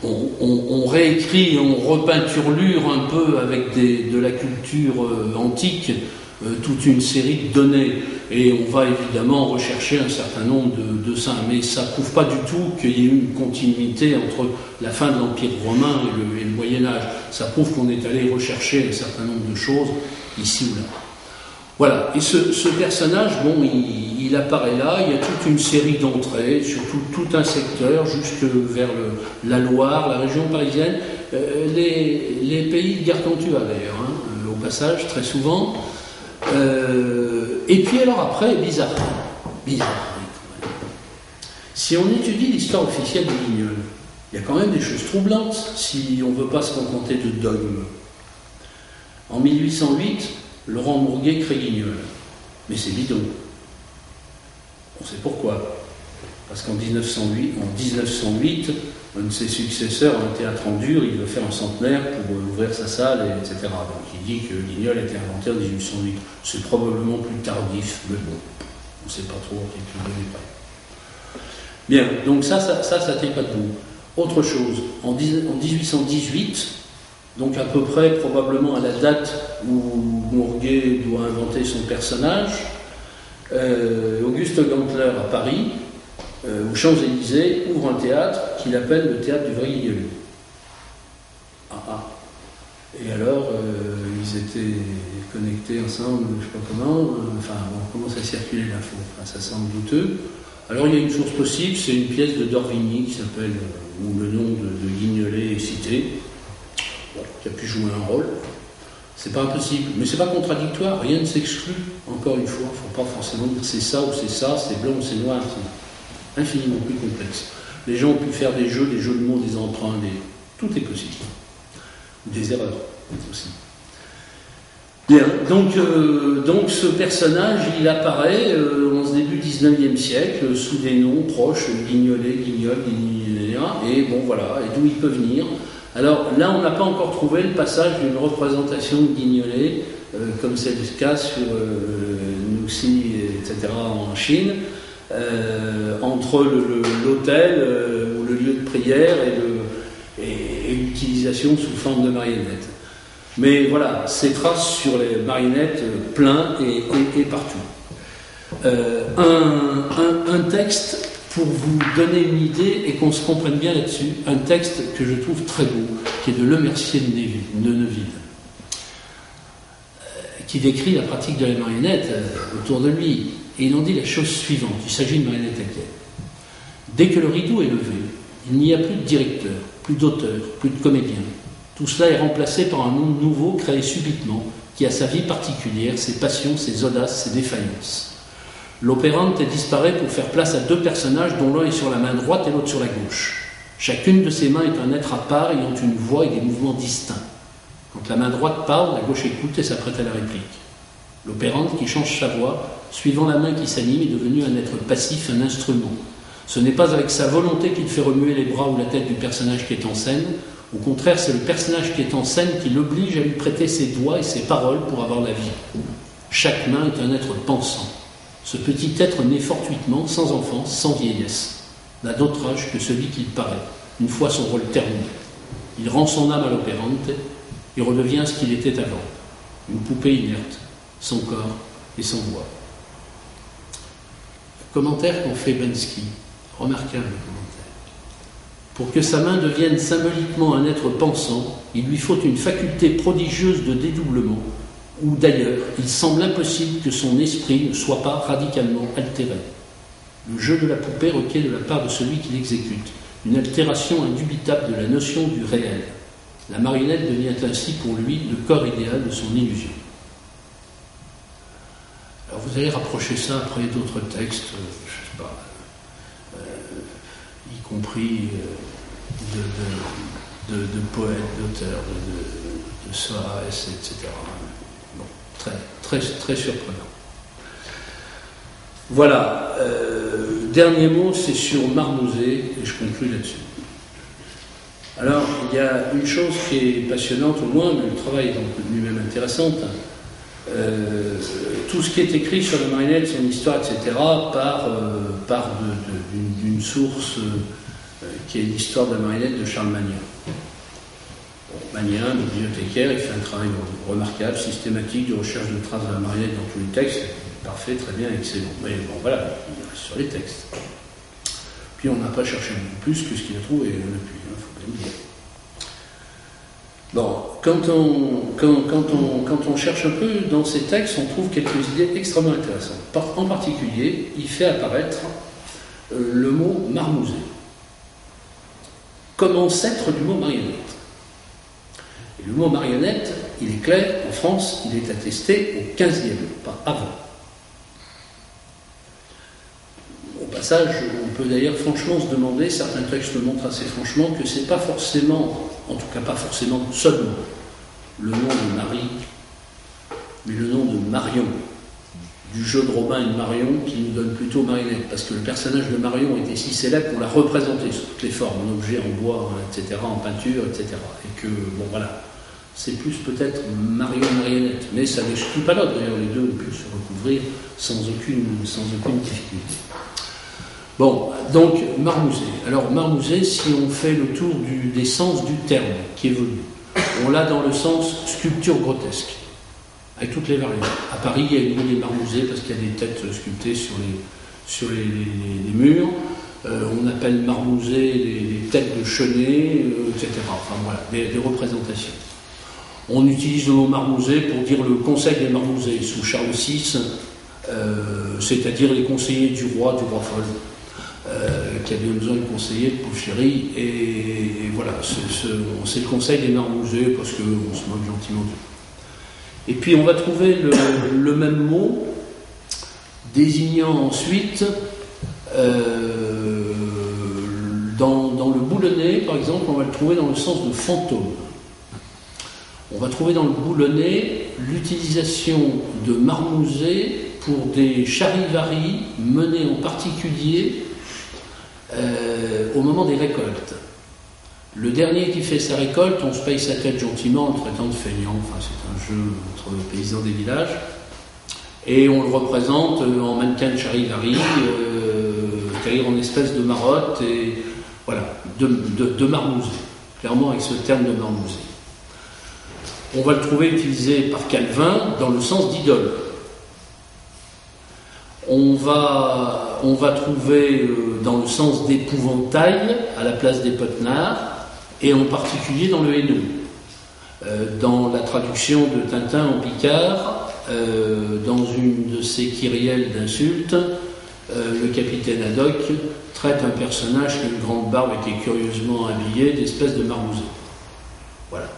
on réécrit, on repeinturlure un peu avec de la culture antique toute une série de données. Et on va évidemment rechercher un certain nombre de saints. Mais ça ne prouve pas du tout qu'il y ait eu une continuité entre la fin de l'Empire romain et le Moyen-Âge. Ça prouve qu'on est allé rechercher un certain nombre de choses ici ou là. Voilà. Et ce personnage, bon, il apparaît là. Il y a toute une série d'entrées, surtout tout un secteur, jusque vers la Loire, la région parisienne, les pays de Gargantua d'ailleurs, hein, au passage, très souvent. Et puis alors après, bizarre. Si on étudie l'histoire officielle du Guignol, il y a quand même des choses troublantes si on ne veut pas se contenter de dogmes. En 1808, Laurent Mourguet crée Guignol. Mais c'est bidon. On sait pourquoi. Parce qu'en 1908, un de ses successeurs a un théâtre en dur, il veut faire un centenaire pour ouvrir sa salle, etc. Donc il dit que Guignol a été inventé en 1808. C'est probablement plus tardif, mais bon, on ne sait pas trop, et puis on ne connaît pas. Bien, donc ça tient pas debout. Autre chose, en 1818, donc à peu près probablement à la date où Mourguet doit inventer son personnage, Auguste Gantler à Paris, aux Champs-Élysées, ouvre un théâtre qu'il appelle le théâtre du Vrai-Guignolé. Et alors, ils étaient connectés ensemble, je ne sais pas comment, on commence à circuler l'info, ça semble douteux. Alors il y a une source possible, c'est une pièce de Dorvigny qui s'appelle, où le nom de Guignolet est cité, qui a pu jouer un rôle. C'est pas impossible, mais c'est pas contradictoire, rien ne s'exclut, encore une fois, il ne faut pas forcément dire c'est ça ou c'est ça, c'est blanc ou c'est noir, c'est infiniment plus complexe. Les gens ont pu faire des jeux de mots, des emprunts, tout est possible. Des erreurs aussi. Bien, donc ce personnage, il apparaît en ce début 19e siècle, sous des noms proches, Guignolet, Guignol, Guignoléa, et bon voilà, et d'où il peut venir. Alors là, on n'a pas encore trouvé le passage d'une représentation de Guignolet, comme c'est le cas sur Nuxi, etc., en Chine, entre l'hôtel ou le lieu de prière et l'utilisation sous forme de marionnettes. Mais voilà, ces traces sur les marionnettes plein et partout. Un texte, pour vous donner une idée et qu'on se comprenne bien là-dessus, un texte que je trouve très beau, qui est de Lemercier de Neuville, qui décrit la pratique de la marionnette autour de lui. Et il en dit la chose suivante, il s'agit de marionnette inquiète. Dès que le rideau est levé, il n'y a plus de directeur, plus d'auteur, plus de comédien. Tout cela est remplacé par un monde nouveau créé subitement, qui a sa vie particulière, ses passions, ses audaces, ses défaillances. L'opérante disparaît pour faire place à deux personnages dont l'un est sur la main droite et l'autre sur la gauche. Chacune de ces mains est un être à part ayant une voix et des mouvements distincts. Quand la main droite parle, la gauche écoute et s'apprête à la réplique. L'opérante qui change sa voix, suivant la main qui s'anime, est devenue un être passif, un instrument. Ce n'est pas avec sa volonté qu'il fait remuer les bras ou la tête du personnage qui est en scène. Au contraire, c'est le personnage qui est en scène qui l'oblige à lui prêter ses doigts et ses paroles pour avoir la vie. Chaque main est un être pensant. Ce petit être né fortuitement, sans enfance, sans vieillesse, n'a d'autre âge que celui qu'il paraît, une fois son rôle terminé. Il rend son âme à l'opérante et redevient ce qu'il était avant, une poupée inerte, sans corps et sans voix. Le commentaire qu'en fait Bensky, remarquable commentaire. Pour que sa main devienne symboliquement un être pensant, il lui faut une faculté prodigieuse de dédoublement, où d'ailleurs il semble impossible que son esprit ne soit pas radicalement altéré. Le jeu de la poupée requiert de la part de celui qui l'exécute une altération indubitable de la notion du réel. La marionnette devient ainsi pour lui le corps idéal de son illusion. Alors vous allez rapprocher ça après d'autres textes, je ne sais pas, y compris de poètes, d'auteurs, de Soares, etc. Bon, très surprenant. Voilà. Dernier mot, c'est sur Marmouzet, et je conclue là-dessus. Alors, il y a une chose qui est passionnante au moins, mais le travail est donc lui-même intéressant. Tout ce qui est écrit sur la marionnette, son histoire, etc., part d'une source qui est l'histoire de la marionnette de Charles Magnin. Magnin, le bibliothécaire, il fait un travail remarquable, systématique de recherche de traces de la marionnette dans tous les textes. Parfait, très bien, excellent. Mais bon, voilà, il reste sur les textes. Puis on n'a pas cherché beaucoup plus que ce qu'il a trouvé depuis, il ne faut pas le dire. Bon, quand on cherche un peu dans ces textes, on trouve quelques idées extrêmement intéressantes. En particulier, il fait apparaître le mot marmouzet comme ancêtre du mot marionnette. Et le mot marionnette, il est clair, en France, il est attesté au XVe, pas avant. Au passage, on peut d'ailleurs franchement se demander, certains textes le montrent assez franchement, que c'est pas forcément, en tout cas pas forcément seulement, le nom de Marie, mais le nom de Marion, du jeu de Robin et de Marion qui nous donne plutôt marionnette, parce que le personnage de Marion était si célèbre qu'on l'a représenté sous toutes les formes, en objet, en bois, etc., en peinture, etc. Et que, bon voilà, c'est plus peut-être marionnette, mais ça n'exclut pas l'autre, d'ailleurs les deux ont pu se recouvrir sans aucune difficulté. Bon, donc marmousé. Alors marmousé, si on fait le tour des sens du terme qui évolue, on l'a dans le sens sculpture grotesque, avec toutes les variantes. À Paris, il y a une des marmousés parce qu'il y a des têtes sculptées sur les murs. On appelle marmousé les têtes de chenets, etc. Enfin voilà, des représentations. On utilise le mot marmousé pour dire le conseil des marmousés sous Charles VI, c'est-à-dire les conseillers du roi folle, qui a bien besoin de conseillers, de pauvre chéri, et voilà, c'est le conseil des marmousés parce qu'on se moque gentiment d'eux. Et puis on va trouver le même mot désignant ensuite dans le boulonnais, par exemple, on va le trouver dans le sens de fantôme. On va trouver dans le boulonnais l'utilisation de marmousé pour des charivaris menés en particulier au moment des récoltes. Le dernier qui fait sa récolte, on se paye sa tête gentiment en le traitant de feignant. Enfin, c'est un jeu entre paysans des villages. Et on le représente en mannequin de charivari, c'est-à-dire en espèce de marotte, et voilà, de marmousé. Clairement avec ce terme de marmousé. On va le trouver utilisé par Calvin dans le sens d'idole. On va trouver dans le sens d'épouvantail à la place des Potenards, et en particulier dans le haineux. Dans la traduction de Tintin en Picard, dans une de ses kyrielles d'insultes, le capitaine Haddock traite un personnage qui a une grande barbe et qui est curieusement habillé d'espèce de marmousé. Voilà.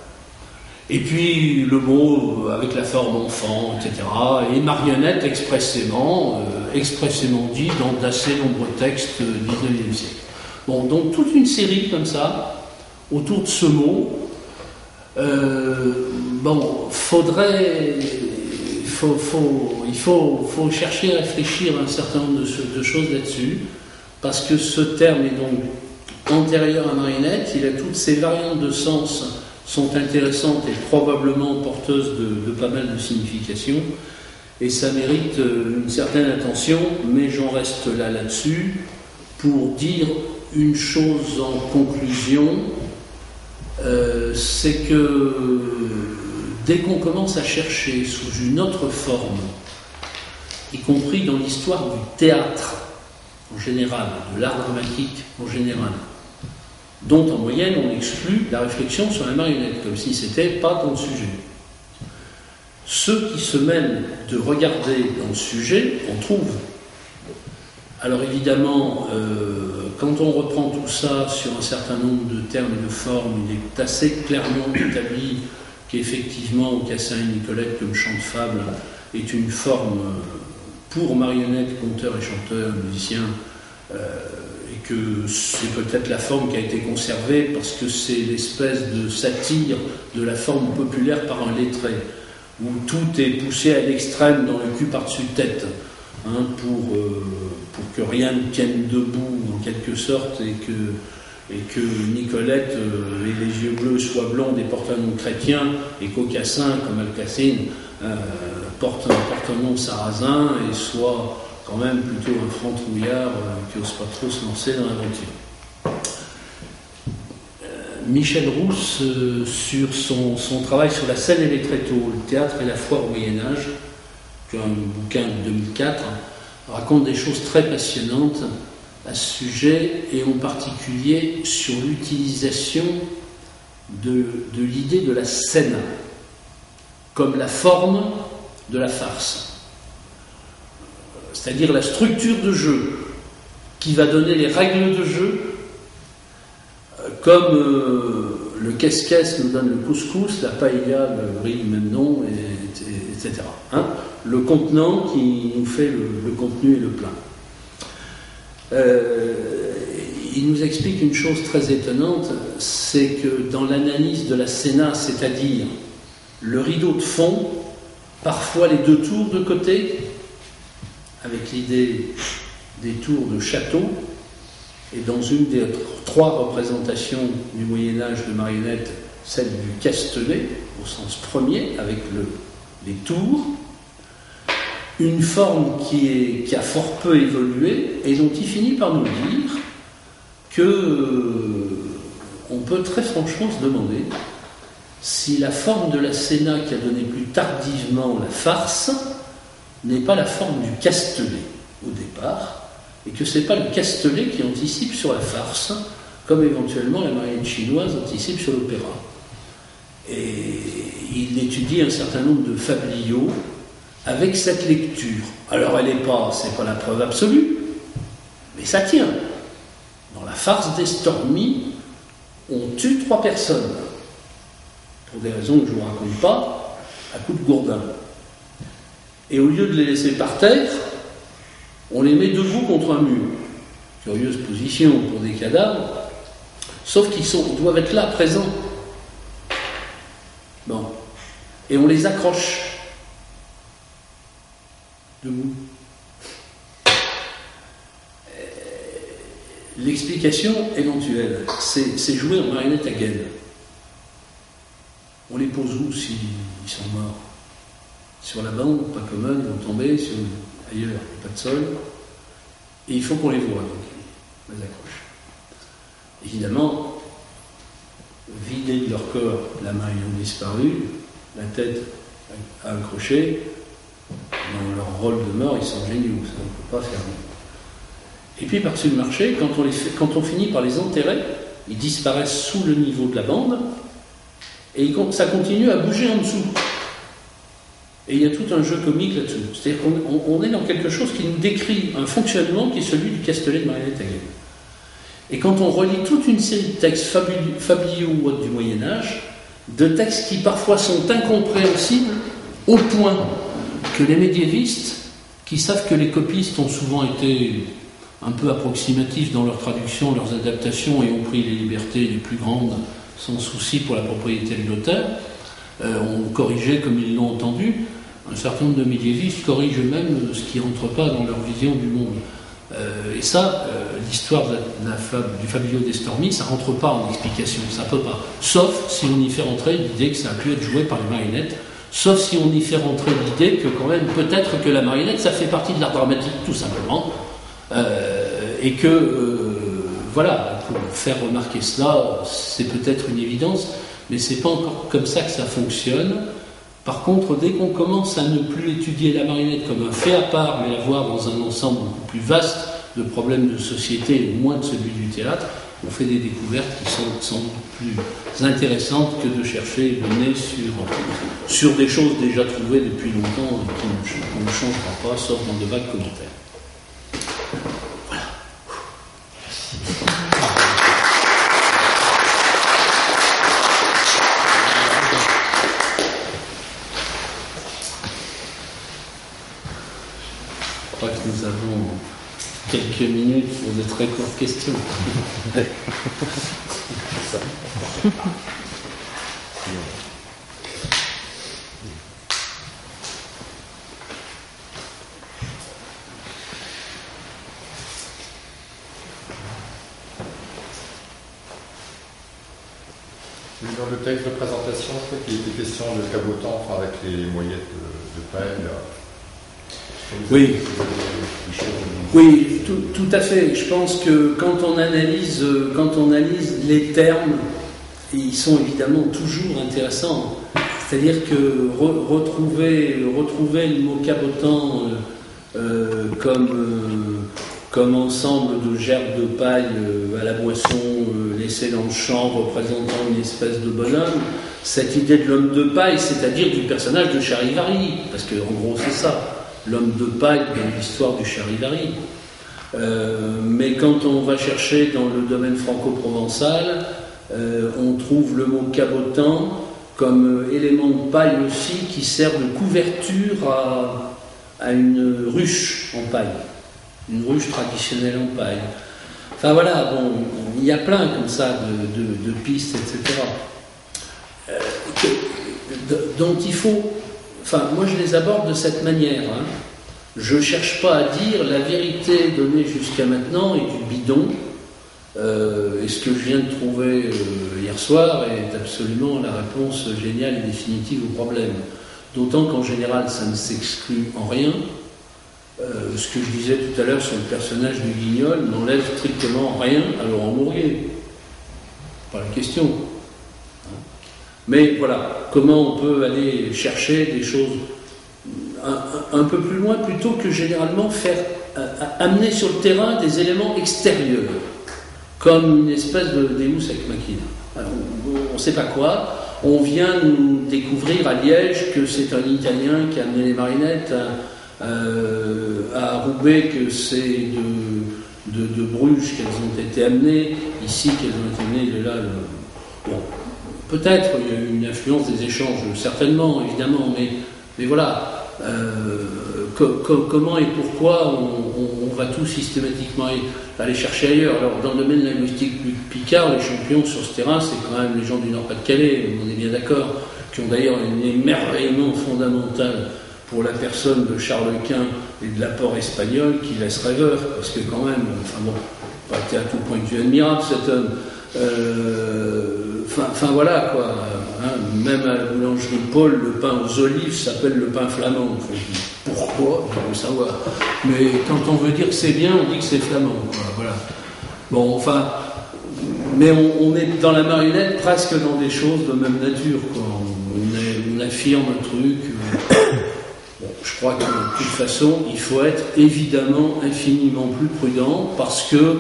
Et puis le mot avec la forme enfant, etc. Et marionnette expressément dit dans d'assez nombreux textes du XIXe siècle. Bon, donc toute une série comme ça, autour de ce mot. Il faut chercher à réfléchir à un certain nombre de choses là-dessus, parce que ce terme est donc antérieur à marionnette, il a toutes ces variantes de sens sont intéressantes et probablement porteuses de pas mal de significations, et ça mérite une certaine attention, mais j'en reste là-dessus pour dire une chose en conclusion, c'est que dès qu'on commence à chercher sous une autre forme, y compris dans l'histoire du théâtre en général, de l'art dramatique en général, dont en moyenne on exclut la réflexion sur la marionnette, comme si c'était pas dans le sujet. Ceux qui se mêlent de regarder dans le sujet, on trouve. Alors évidemment, quand on reprend tout ça sur un certain nombre de termes et de formes, il est assez clairement établi qu'effectivement, Cassin et Nicolette, comme chant de fable, est une forme pour marionnettes, conteurs et chanteurs, musiciens, et que c'est peut-être la forme qui a été conservée parce que c'est l'espèce de satire de la forme populaire par un lettré, où tout est poussé à l'extrême dans le cul par-dessus tête, hein, pour que rien ne tienne debout en quelque sorte, et que Nicolette ait les yeux bleus soit blondes et porte un nom chrétien, et qu'Aucassin, comme Alcacine, porte un nom sarrasin et soit quand même plutôt un franc trouillard qui n'ose pas trop se lancer dans l'aventure. Michel Rousse, sur son travail sur la scène et les tréteaux, le théâtre et la foire au Moyen-Âge, qui est un bouquin de 2004, raconte des choses très passionnantes à ce sujet, et en particulier sur l'utilisation de l'idée de la scène comme la forme de la farce, c'est-à-dire la structure de jeu qui va donner les règles de jeu, comme le qu'est-ce nous donne le couscous, la paella, le riz, même nom, etc. Hein, le contenant qui nous fait le contenu et le plat. Il nous explique une chose très étonnante, c'est que dans l'analyse de la scéna, c'est-à-dire le rideau de fond, parfois les deux tours de côté, avec l'idée des tours de château, et dans une des 3 représentations du Moyen-Âge de marionnettes, celle du Castelet, au sens premier, avec les tours, une forme qui a fort peu évolué, et dont il finit par nous dire qu'on peut très franchement se demander si la forme de la scéna qui a donné plus tardivement la farce n'est pas la forme du Castelet au départ, et que ce n'est pas le Castelet qui anticipe sur la farce, comme éventuellement la marionnette chinoise anticipe sur l'opéra. Et il étudie un certain nombre de fabliaux avec cette lecture. Alors c'est pas la preuve absolue, mais ça tient. Dans la farce d'Estormi, on tue 3 personnes, pour des raisons que je ne vous raconte pas, à coups de gourdin. Et au lieu de les laisser par terre, on les met debout contre un mur. Curieuse position pour des cadavres, sauf qu'ils doivent être là, présents. Bon. Et on les accroche debout. L'explication éventuelle, c'est jouer en marionnette à gaine. On les pose où s'ils sont morts? Sur la bande, pas commune, ils vont tomber, ailleurs, il n'y a pas de sol. Et il faut qu'on les voit, donc on les accroche. Évidemment, vidés de leur corps, la main ayant disparu, la tête a accroché, dans leur rôle de mort, ils sont géniaux, ça on ne peut pas faire mieux. Et puis par-dessus le marché, quand on finit par les enterrer, ils disparaissent sous le niveau de la bande, et ça continue à bouger en dessous. Et il y a tout un jeu comique là-dessous. C'est-à-dire qu'on est dans quelque chose qui nous décrit un fonctionnement qui est celui du Castelet de marionnette à gaine. Et quand on relit toute une série de textes fabliaux ou autres du Moyen-Âge, de textes qui parfois sont incompréhensibles au point que les médiévistes, qui savent que les copistes ont souvent été un peu approximatifs dans leur traduction, leurs adaptations, et ont pris les libertés les plus grandes sans souci pour la propriété de l'auteur, ont corrigé comme ils l'ont entendu. Un certain nombre de médiévistes corrigent même ce qui ne rentre pas dans leur vision du monde. Et ça, l'histoire du fabliau d'Estormi, ça ne rentre pas en explication, ça ne peut pas. Sauf si on y fait rentrer l'idée que ça a pu être joué par les marionnettes, sauf si on y fait rentrer l'idée que quand même, peut-être que la marionnette, ça fait partie de l'art dramatique, tout simplement, et que, voilà, pour faire remarquer cela, c'est peut-être une évidence, mais c'est pas encore comme ça que ça fonctionne. Par contre, dès qu'on commence à ne plus étudier la marionnette comme un fait à part, mais la voir dans un ensemble beaucoup plus vaste de problèmes de société, moins de celui du théâtre, on fait des découvertes qui sont sans doute plus intéressantes que de chercher le nez sur des choses déjà trouvées depuis longtemps et qui ne changera pas, sauf dans de vagues commentaires. Voilà. Je crois que nous avons quelques minutes pour de très courtes questions. Dans le texte de présentation, je crois qu'il était question de cabotant, enfin avec les moyennes de paille. Oui, oui, tout à fait. Je pense que quand on analyse les termes, ils sont évidemment toujours intéressants. C'est-à-dire que retrouver le mot cabotant comme ensemble de gerbes de paille à la moisson laissées dans le champ représentant une espèce de bonhomme, cette idée de l'homme de paille, c'est-à-dire du personnage de Charivari, parce qu'en gros c'est ça. L'homme de paille dans l'histoire du Charivari. Mais quand on va chercher dans le domaine franco-provençal, on trouve le mot cabotant comme élément de paille aussi qui sert de couverture à une ruche en paille, une ruche traditionnelle en paille. Enfin voilà, bon, il y a plein comme ça de pistes, etc. Dont il faut... Enfin, moi je les aborde de cette manière. Je ne cherche pas à dire la vérité donnée jusqu'à maintenant est du bidon. Et ce que je viens de trouver hier soir est absolument la réponse géniale et définitive au problème. D'autant qu'en général, ça ne s'exclut en rien. Ce que je disais tout à l'heure sur le personnage du Guignol n'enlève strictement rien à Laurent Mourguet. Pas la question. Mais voilà, comment on peut aller chercher des choses un peu plus loin, plutôt que généralement amener sur le terrain des éléments extérieurs, comme une espèce de Deus ex machina. On ne sait pas quoi. On vient nous découvrir à Liège que c'est un Italien qui a amené les marionnettes, à Roubaix que c'est de Bruges qu'elles ont été amenées, ici qu'elles ont été amenées de là. Bon, peut-être il y a eu une influence des échanges, certainement, évidemment, mais voilà. Comment et pourquoi on va tout systématiquement aller chercher ailleurs. Alors, dans le domaine linguistique picard, les champions sur ce terrain, c'est quand même les gens du Nord-Pas-de-Calais, on est bien d'accord, qui ont d'ailleurs un émerveillement fondamental pour la personne de Charles Quint et de l'apport espagnol qui laisse rêveur, parce que quand même, enfin bon, pas été à tout point de vue admirable cet homme. Enfin voilà quoi, hein, même à la boulangerie Paul, le pain aux olives s'appelle le pain flamand. Pourquoi? Il faut savoir. Mais quand on veut dire que c'est bien, on dit que c'est flamand. Voilà. Bon, enfin, mais on est dans la marionnette presque dans des choses de même nature, quoi. On affirme un truc. Bon, je crois que de toute façon, il faut être évidemment infiniment plus prudent parce que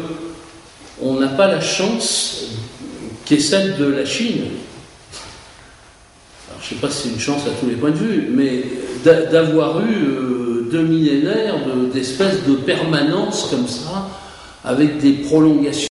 on n'a pas la chance qui est celle de la Chine. Alors, je ne sais pas si c'est une chance à tous les points de vue, mais d'avoir eu 2 millénaires d'espèces de permanence comme ça, avec des prolongations.